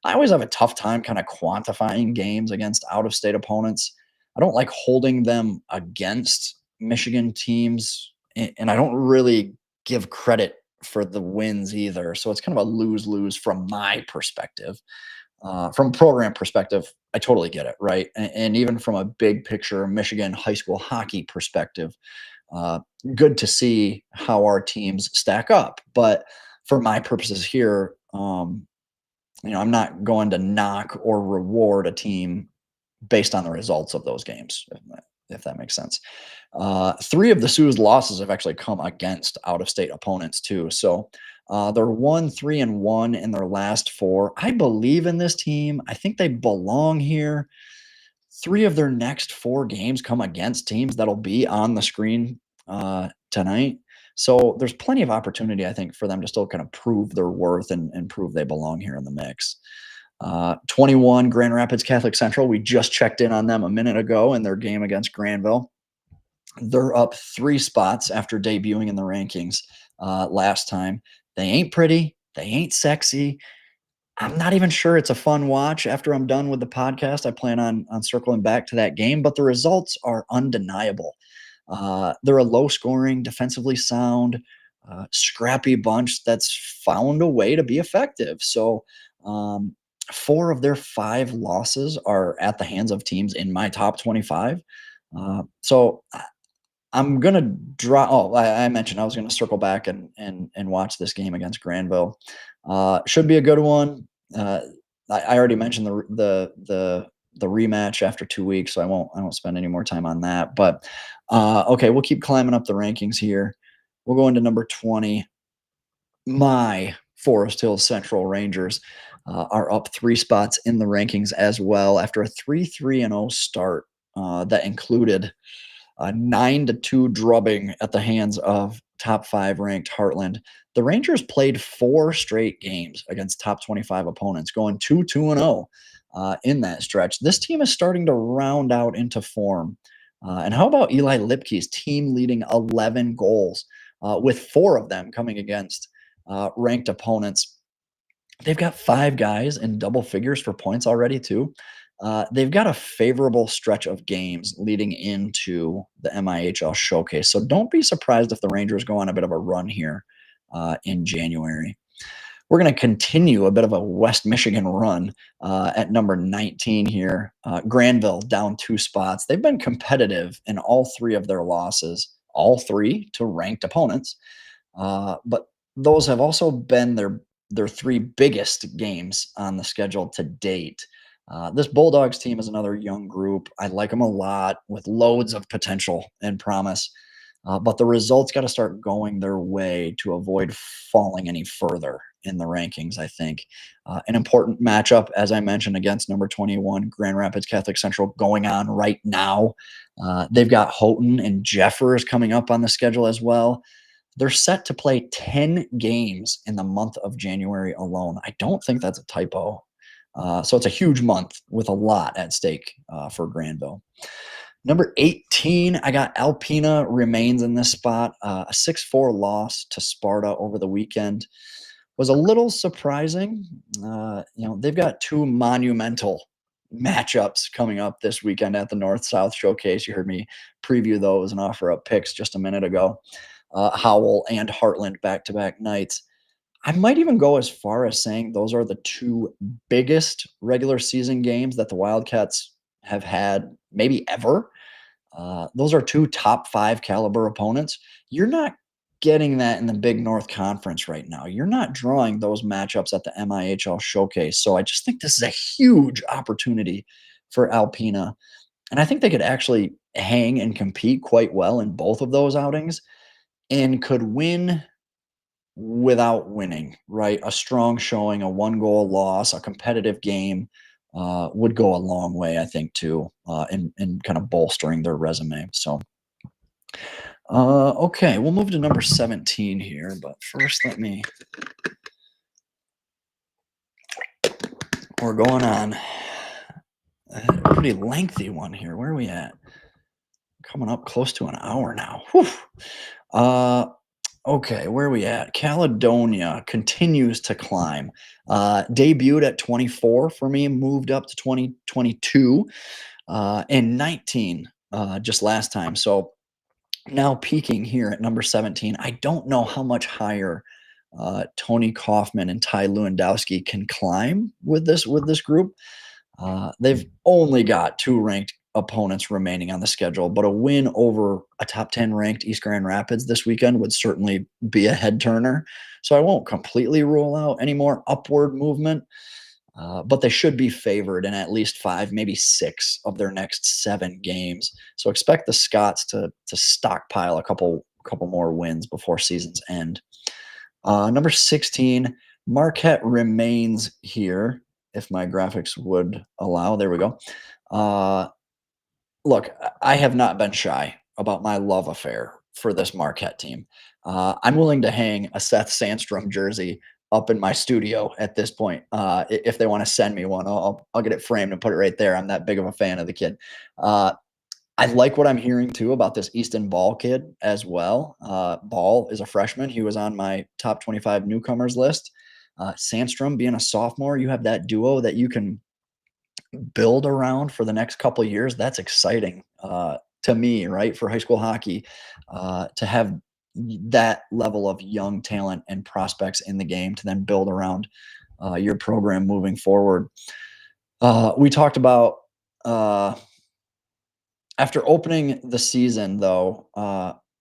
I always have a tough time kind of quantifying games against out-of-state opponents. I don't like holding them against Michigan teams, and I don't really give credit for the wins either. So it's kind of a lose-lose from my perspective. From a program perspective, I totally get it, right? And even from a big picture Michigan high school hockey perspective, uh, good to see how our teams stack up. But for my purposes here, I'm not going to knock or reward a team based on the results of those games, if that makes sense. 3 of the Sioux's losses have actually come against out-of-state opponents too. So they're 1-3-1 in their last 4. I believe in this team. I think they belong here. 3 of their next 4 games come against teams that'll be on the screen tonight. So there's plenty of opportunity, I think, for them to still kind of prove their worth and prove they belong here in the mix. 21 Grand Rapids Catholic Central. We just checked in on them a minute ago in their game against Granville. They're up 3 spots after debuting in the rankings last time. They ain't pretty. They ain't sexy. I'm not even sure it's a fun watch. After I'm done with the podcast, I plan on circling back to that game, but the results are undeniable. They're a low-scoring, defensively sound, scrappy bunch that's found a way to be effective. So, 4 of their 5 losses are at the hands of teams in my top 25. So I'm gonna draw. Oh, I mentioned I was gonna circle back and watch this game against Granville. Should be a good one. Uh, I already mentioned the rematch after 2 weeks, so I won't spend any more time on that. But okay, we'll keep climbing up the rankings here. We'll go into number 20. My Forest Hills Central Rangers are up 3 spots in the rankings as well after a 3-3-0 start that included a 9-2 drubbing at the hands of top 5 ranked Heartland. The Rangers played 4 straight games against top 25 opponents, going 2-2-0 in that stretch. This team is starting to round out into form. And how about Eli Lipke's team leading 11 goals, with 4 of them coming against ranked opponents? They've got 5 guys in double figures for points already, too. They've got a favorable stretch of games leading into the MIHL showcase. So don't be surprised if the Rangers go on a bit of a run here in January. We're going to continue a bit of a West Michigan run at number 19 here. Granville down 2 spots. They've been competitive in all 3 of their losses, all 3 to ranked opponents. But those have also been their 3 biggest games on the schedule to date. This Bulldogs team is another young group. I like them a lot with loads of potential and promise. But the results got to start going their way to avoid falling any further in the rankings, I think. An important matchup, as I mentioned, against number 21, Grand Rapids Catholic Central, going on right now. They've got Houghton and Jeffers coming up on the schedule as well. They're set to play 10 games in the month of January alone. I don't think that's a typo. So it's a huge month with a lot at stake for Granville. Number 18, I got Alpena remains in this spot. A 6-4 loss to Sparta over the weekend was a little surprising. They've got 2 monumental matchups coming up this weekend at the North-South Showcase. You heard me preview those and offer up picks just a minute ago. Howell and Heartland back-to-back nights. I might even go as far as saying those are the 2 biggest regular season games that the Wildcats have had maybe ever. Those are 2 top 5 caliber opponents. You're not getting that in the Big North Conference right now. You're not drawing those matchups at the MIHL Showcase. So I just think this is a huge opportunity for Alpena. And I think they could actually hang and compete quite well in both of those outings and could win without winning, right? A strong showing, a 1-goal loss, a competitive game would go a long way, I think, too, in kind of bolstering their resume. So, okay, we'll move to number 17 here. But first, we're going on a pretty lengthy one here. Where are we at? Coming up close to an hour now. Whew. Okay, where are we at? Caledonia continues to climb. Debuted at 24 for me, moved up to 2022 and 19 just last time. So now peaking here at number 17. I don't know how much higher Tony Kaufman and Ty Lewandowski can climb with this group. They've only got 2 ranked opponents remaining on the schedule, but a win over a top 10 ranked East Grand Rapids this weekend would certainly be a head turner. So I won't completely rule out any more upward movement, but they should be favored in at least 5, maybe 6 of their next 7 games. So expect the Scots to stockpile a couple more wins before season's end. Number 16, Marquette remains here, if my graphics would allow. There we go. Look, I have not been shy about my love affair for this Marquette team. I'm willing to hang a Seth Sandstrom jersey up in my studio at this point. If they want to send me one, I'll get it framed and put it right there. I'm that big of a fan of the kid. I like what I'm hearing too about this Easton Ball kid as well. Ball is a freshman. He was on my top 25 newcomers list. Sandstrom being a sophomore, you have that duo that you can build around for the next couple of years. That's exciting to me, right? For high school hockey, to have that level of young talent and prospects in the game to then build around your program moving forward. We talked about After opening the season, though,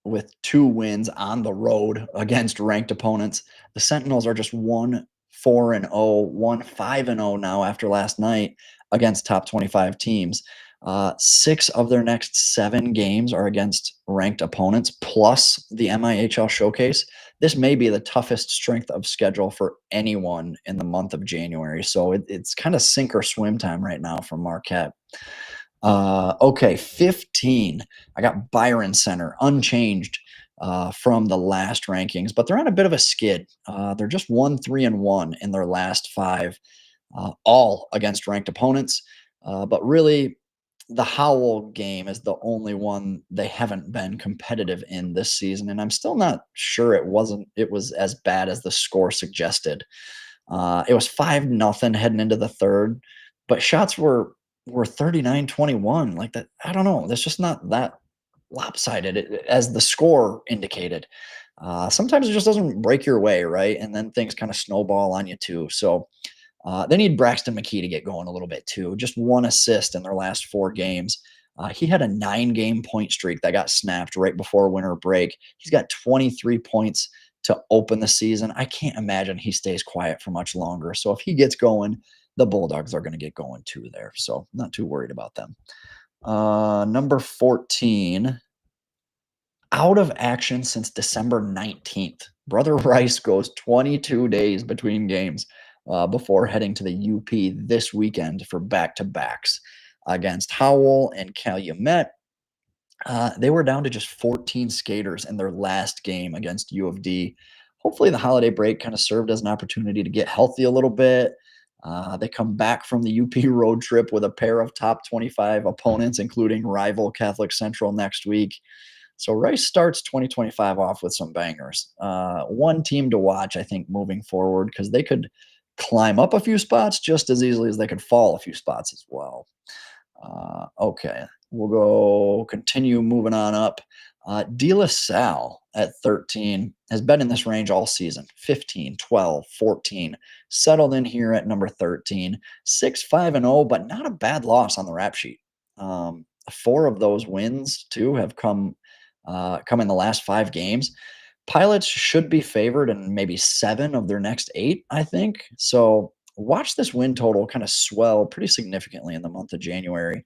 with 2 wins on the road against ranked opponents, the Sentinels are just 1-4-0, 1-5-0 now after last night against top 25 teams. 6 of their next 7 games are against ranked opponents, plus the MIHL Showcase. This may be the toughest strength of schedule for anyone in the month of January, so it's kind of sink or swim time right now for Marquette. Okay, 15. I got Byron Center unchanged from the last rankings, but they're on a bit of a skid. They're just 1-3-1 in their last 5, all against ranked opponents. But really, the Howell game is the only one they haven't been competitive in this season, and I'm still not sure it was as bad as the score suggested. It was 5-0 heading into the third, but shots were 39-21. Like that, I don't know. That's just not that lopsided as the score indicated. Sometimes it just doesn't break your way, right? And then things kind of snowball on you too. So they need Braxton McKee to get going a little bit too. Just 1 assist in their last 4 games. He had a 9-game point streak that got snapped right before winter break. He's got 23 points to open the season. I can't imagine he stays quiet for much longer. So if he gets going, the Bulldogs are going to get going too there. So not too worried about them. Number 14, out of action since December 19th. Brother Rice goes 22 days between games before heading to the UP this weekend for back-to-backs against Howell and Calumet. They were down to just 14 skaters in their last game against U of D. Hopefully, the holiday break kind of served as an opportunity to get healthy a little bit. They come back from the UP road trip with a pair of top 25 opponents, including rival Catholic Central next week. So Rice starts 2025 off with some bangers. One team to watch, I think, moving forward, because they could climb up a few spots just as easily as they could fall a few spots as well. Okay, we'll go continue moving on up. De La Salle at 13 has been in this range all season: 15, 12, 14. Settled in here at number 13, 6-5-0, but not a bad loss on the rap sheet. 4 of those wins, too, have come in the last 5 games. Pilots should be favored in maybe 7 of their next 8, I think. So watch this win total kind of swell pretty significantly in the month of January.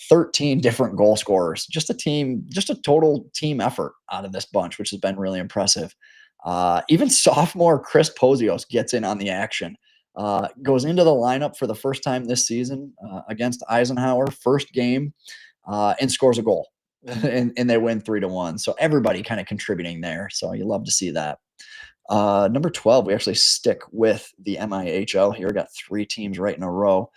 13 different goal scorers, just a total team effort out of this bunch, which has been really impressive. Even sophomore Chris Posios gets in on the action, goes into the lineup for the first time this season against Eisenhower, first game, and scores a goal. And they win 3-1. So everybody kind of contributing there. So you love to see that. Number 12, we actually stick with the MIHL here. Got 3 teams right in a row.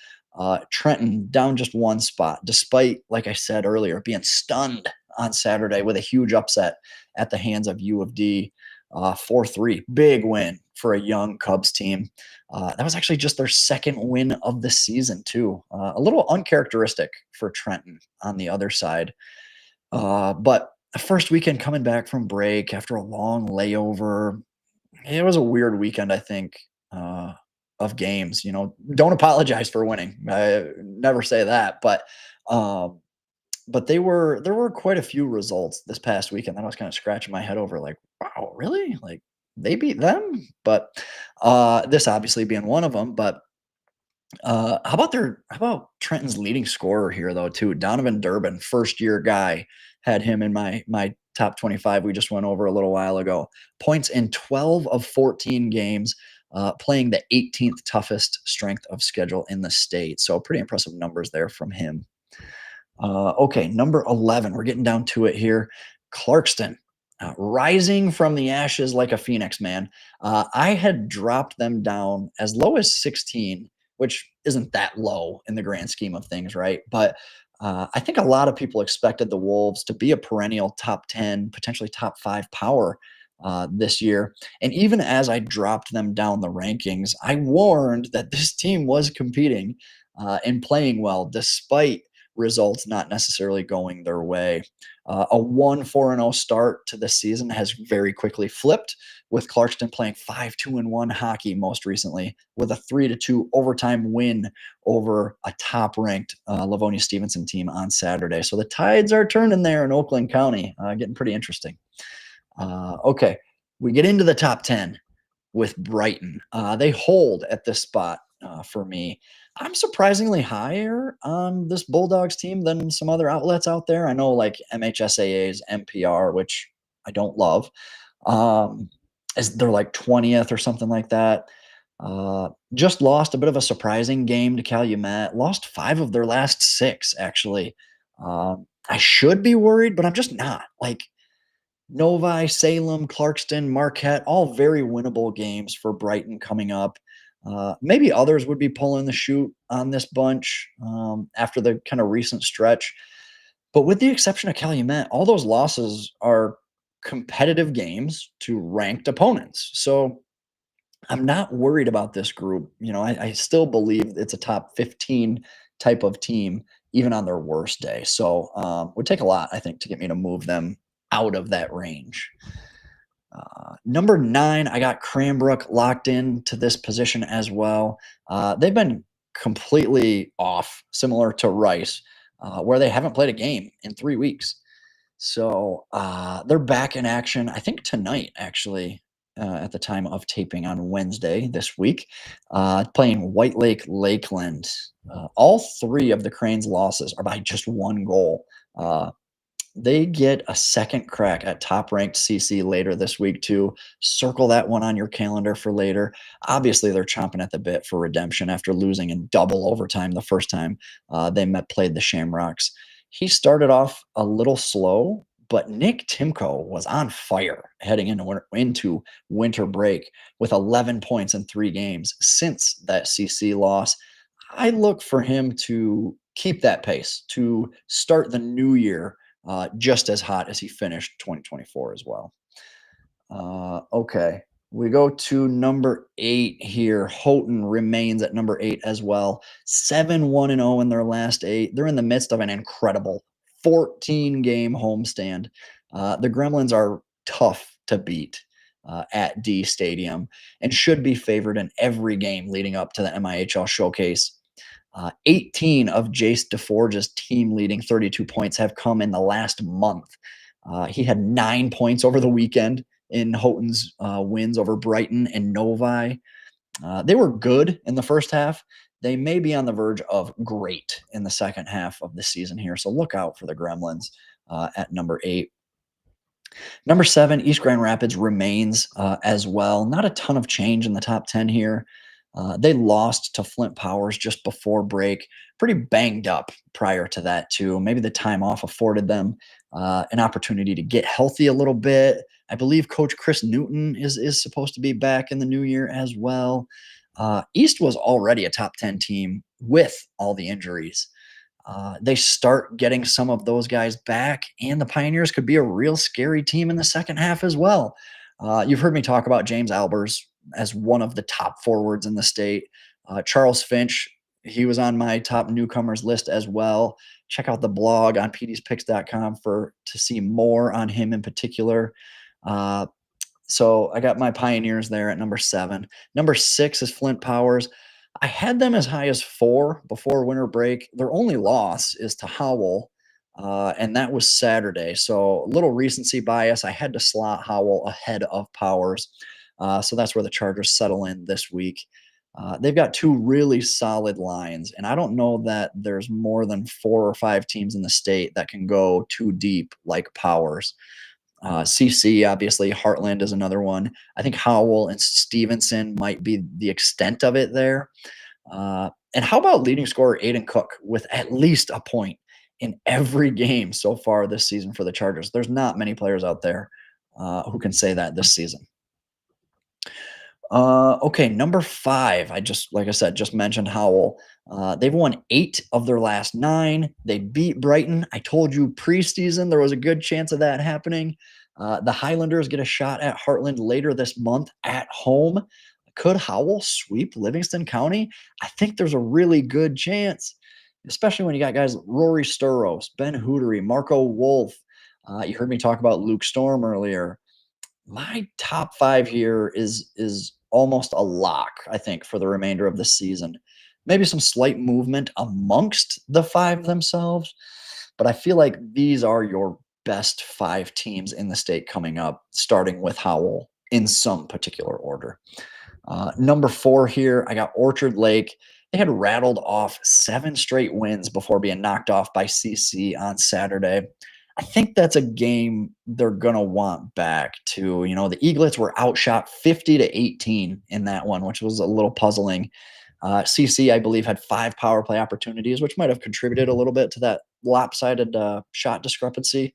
Trenton down just 1 spot, despite, like I said earlier, being stunned on Saturday with a huge upset at the hands of U of D. 4-3, big win for a young Cubs team. That was actually just their second win of the season, too. A little uncharacteristic for Trenton on the other side. But the first weekend coming back from break after a long layover, it was a weird weekend, I think, of games. Don't apologize for winning. I never say that, um, but there were quite a few results this past weekend that I was kind of scratching my head over, like, wow, really? Like they beat them? But this obviously being one of them. But how about Trenton's leading scorer here though too? Donovan Durbin, first year guy, had him in my top 25 we just went over a little while ago. Points in 12 of 14 games, playing the 18th toughest strength of schedule in the state. So pretty impressive numbers there from him. Okay, number 11. We're getting down to it here. Clarkston, rising from the ashes like a phoenix, man. I had dropped them down as low as 16, which isn't that low in the grand scheme of things, right? But I think a lot of people expected the Wolves to be a perennial top 10, potentially top 5 power this year. And even as I dropped them down the rankings, I warned that this team was competing and playing well despite results not necessarily going their way. A 1-4-0 start to the season has very quickly flipped with Clarkston playing 5-2-1 hockey most recently with a 3-2 overtime win over a top-ranked Livonia Stevenson team on Saturday. So the tides are turning there in Oakland County, getting pretty interesting. Okay, we get into the top 10 with Brighton. They hold at this spot for me. I'm surprisingly higher on this Bulldogs team than some other outlets out there. I know like MHSAA's MPR, which I don't love, as they're like 20th or something like that. Just lost a bit of a surprising game to Calumet. Lost 5 of their last 6, actually. I should be worried, but I'm just not. Like, Novi, Salem, Clarkston, Marquette, all very winnable games for Brighton coming up. Maybe others would be pulling the chute on this bunch after the kind of recent stretch. But with the exception of Calumet, all those losses are competitive games to ranked opponents. So I'm not worried about this group. I still believe it's a top 15 type of team, even on their worst day. So it would take a lot, I think, to get me to move them out of that range. Number 9, I got Cranbrook locked in to this position as well. They've been completely off, similar to Rice, where they haven't played a game in 3 weeks. So they're back in action, I think tonight, actually, at the time of taping on Wednesday this week, playing White Lake Lakeland. All 3 of the Cranes' losses are by just 1 goal. They get a second crack at top-ranked CC later this week, too. Circle that one on your calendar for later. Obviously, they're chomping at the bit for redemption after losing in double overtime the first time they played the Shamrocks. He started off a little slow, but Nick Timko was on fire heading into winter break with 11 points in 3 games since that CC loss. I look for him to keep that pace, to start the new year just as hot as he finished 2024 as well. Okay, we go to number 8 here. Houghton remains at number 8 as well. 7-1-0 in their last 8. They're in the midst of an incredible 14-game homestand. The Gremlins are tough to beat at D Stadium and should be favored in every game leading up to the MIHL showcase. 18 of Jace DeForge's team leading 32 points have come in the last month. He had 9 points over the weekend in Houghton's wins over Brighton and Novi. They were good in the first half. They may be on the verge of great in the second half of the season here. So look out for the Gremlins at number 8. Number 7, East Grand Rapids remains as well. Not a ton of change in the top 10 here. They lost to Flint Powers just before break. Pretty banged up prior to that, too. Maybe the time off afforded them an opportunity to get healthy a little bit. I believe Coach Chris Newton is supposed to be back in the new year as well. East was already a top 10 team with all the injuries. They start getting some of those guys back, and the Pioneers could be a real scary team in the second half as well. You've heard me talk about James Albers as one of the top forwards in the state. Charles Finch, he was on my top newcomers list as well. Check out the blog on pdspicks.com to see more on him in particular. So I got my Pioneers there at number 7. Number 6 is Flint Powers. I had them as high as 4 before winter break. Their only loss is to Howell, and that was Saturday. So a little recency bias. I had to slot Howell ahead of Powers. So that's where the Chargers settle in this week. They've got 2 really solid lines, and I don't know that there's more than 4 or 5 teams in the state that can go too deep like Powers. CC, obviously, Heartland is another one. I think Howell and Stevenson might be the extent of it there. And how about leading scorer Aiden Cook with at least a point in every game so far this season for the Chargers? There's not many players out there who can say that this season. Okay, number 5. Like I said, just mentioned Howell. They've won 8 of their last 9. They beat Brighton. I told you preseason there was a good chance of that happening. The Highlanders get a shot at Heartland later this month at home. Could Howell sweep Livingston County? I think there's a really good chance, especially when you got guys like Rory Sturos, Ben Hootery, Marco Wolf. You heard me talk about Luke Storm earlier. my top 5 here is almost a lock, I think, for the remainder of the season. Maybe some slight movement amongst the 5 themselves, but I feel like these are your best 5 teams in the state coming up, starting with Howell in some particular order. Number 4 here, I got Orchard Lake. They had rattled off 7 straight wins before being knocked off by CC on Saturday. I think that's a game they're going to want back to. The Eaglets were outshot 50-18 in that one, which was a little puzzling. CC, I believe, had 5 power play opportunities, which might have contributed a little bit to that lopsided shot discrepancy.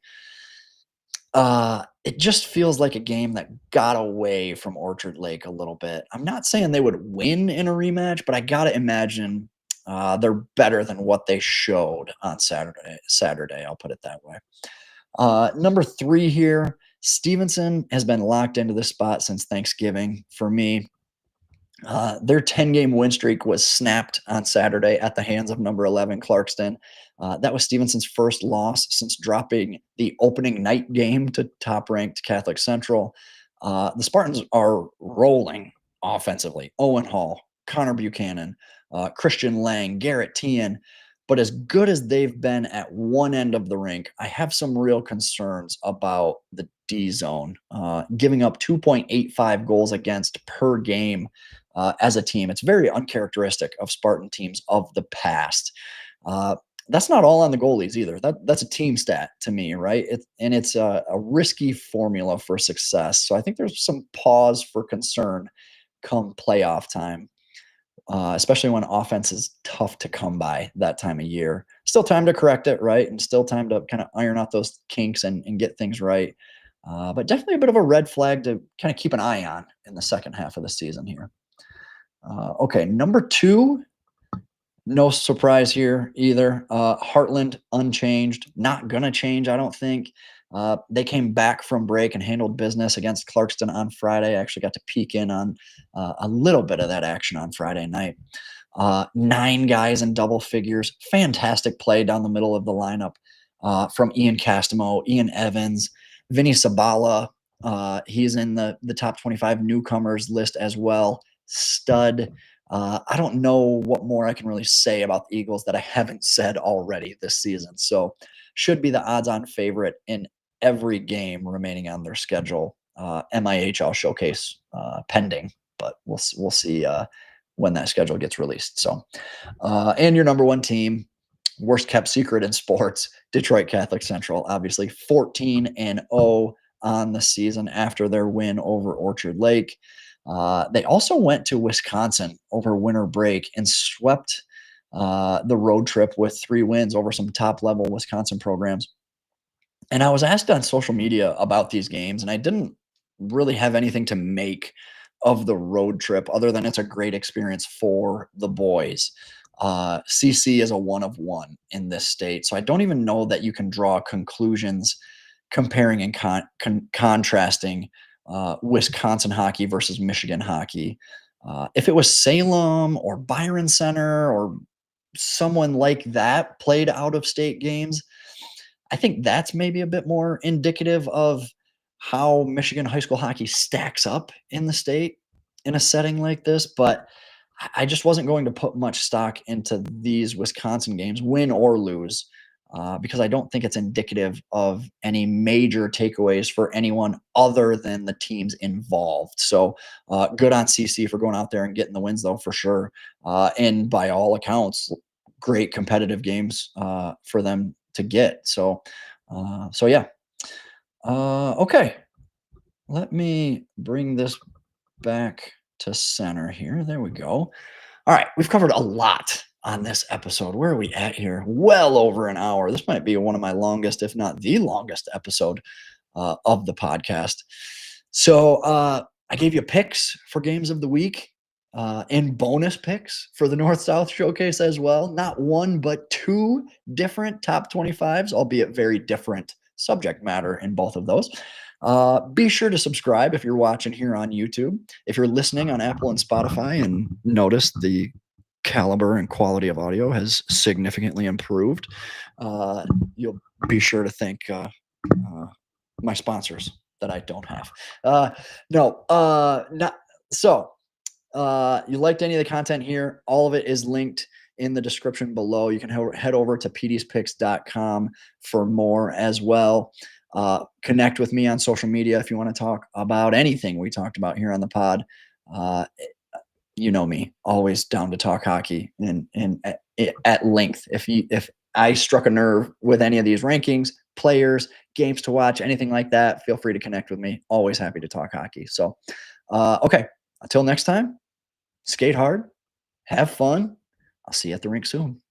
It just feels like a game that got away from Orchard Lake a little bit. I'm not saying they would win in a rematch, but I gotta imagine they're better than what they showed on Saturday, I'll put it that way. Number 3 here, Stevenson has been locked into this spot since Thanksgiving for me. Their 10-game win streak was snapped on Saturday at the hands of number 11 Clarkston. That was Stevenson's first loss since dropping the opening night game to top-ranked Catholic Central. The Spartans are rolling offensively. Owen Hall, Connor Buchanan, Christian Lang, Garrett Tian. But as good as they've been at one end of the rink, I have some real concerns about the D zone, giving up 2.85 goals against per game as a team. It's very uncharacteristic of Spartan teams of the past. That's not all on the goalies either. That's a team stat to me, right? It's a risky formula for success. So I think there's some pause for concern come playoff time, especially when offense is tough to come by that time of year. Still time to correct it, right? And still time to kind of iron out those kinks and get things right. But definitely a bit of a red flag to kind of keep an eye on in the second half of the season here. Okay, number 2, no surprise here either. Heartland unchanged, not gonna change, I don't think. They came back from break and handled business against Clarkston on Friday. I actually got to peek in on a little bit of that action on Friday night. 9 guys in double figures, fantastic play down the middle of the lineup from Ian Castamo, Ian Evans, Vinny Sabala. He's in the top 25 newcomers list as well. Stud. I don't know what more I can really say about the Eagles that I haven't said already this season. So should be the odds-on favorite in every game remaining on their schedule. MIHL showcase pending, but we'll see when that schedule gets released. So, and your number 1 team, worst kept secret in sports, Detroit Catholic Central, obviously 14-0 on the season after their win over Orchard Lake. They also went to Wisconsin over winter break and swept the road trip with 3 wins over some top-level Wisconsin programs. And I was asked on social media about these games, and I didn't really have anything to make of the road trip other than it's a great experience for the boys. CC is a 1 of 1 in this state, so I don't even know that you can draw conclusions comparing and contrasting Wisconsin hockey versus Michigan hockey. If it was Salem or Byron Center or someone like that played out of state games, I think that's maybe a bit more indicative of how Michigan high school hockey stacks up in the state in a setting like this. But I just wasn't going to put much stock into these Wisconsin games, win or lose, because I don't think it's indicative of any major takeaways for anyone other than the teams involved. So good on CC for going out there and getting the wins, though, for sure. And by all accounts, great competitive games for them to get. So yeah. Okay. Let me bring this back to center here. There we go. All right. We've covered a lot on this episode. Where are we at here? Well over an hour. This might be one of my longest, if not the longest episode of the podcast. So I gave you picks for games of the week and bonus picks for the North-South Showcase as well. Not 1, but 2 different top 25s, albeit very different subject matter in both of those. Be sure to subscribe if you're watching here on YouTube. If you're listening on Apple and Spotify and notice the caliber and quality of audio has significantly improved, you'll be sure to thank my sponsors that I don't have. No, not so. You liked any of the content here? All of it is linked in the description below. You can head over to pdspicks.com for more as well. Connect with me on social media if you want to talk about anything we talked about here on the pod. Uh, you know me, always down to talk hockey and at length. If I struck a nerve with any of these rankings, players, games to watch, anything like that, feel free to connect with me. Always happy to talk hockey. So, okay, until next time, skate hard, have fun. I'll see you at the rink soon.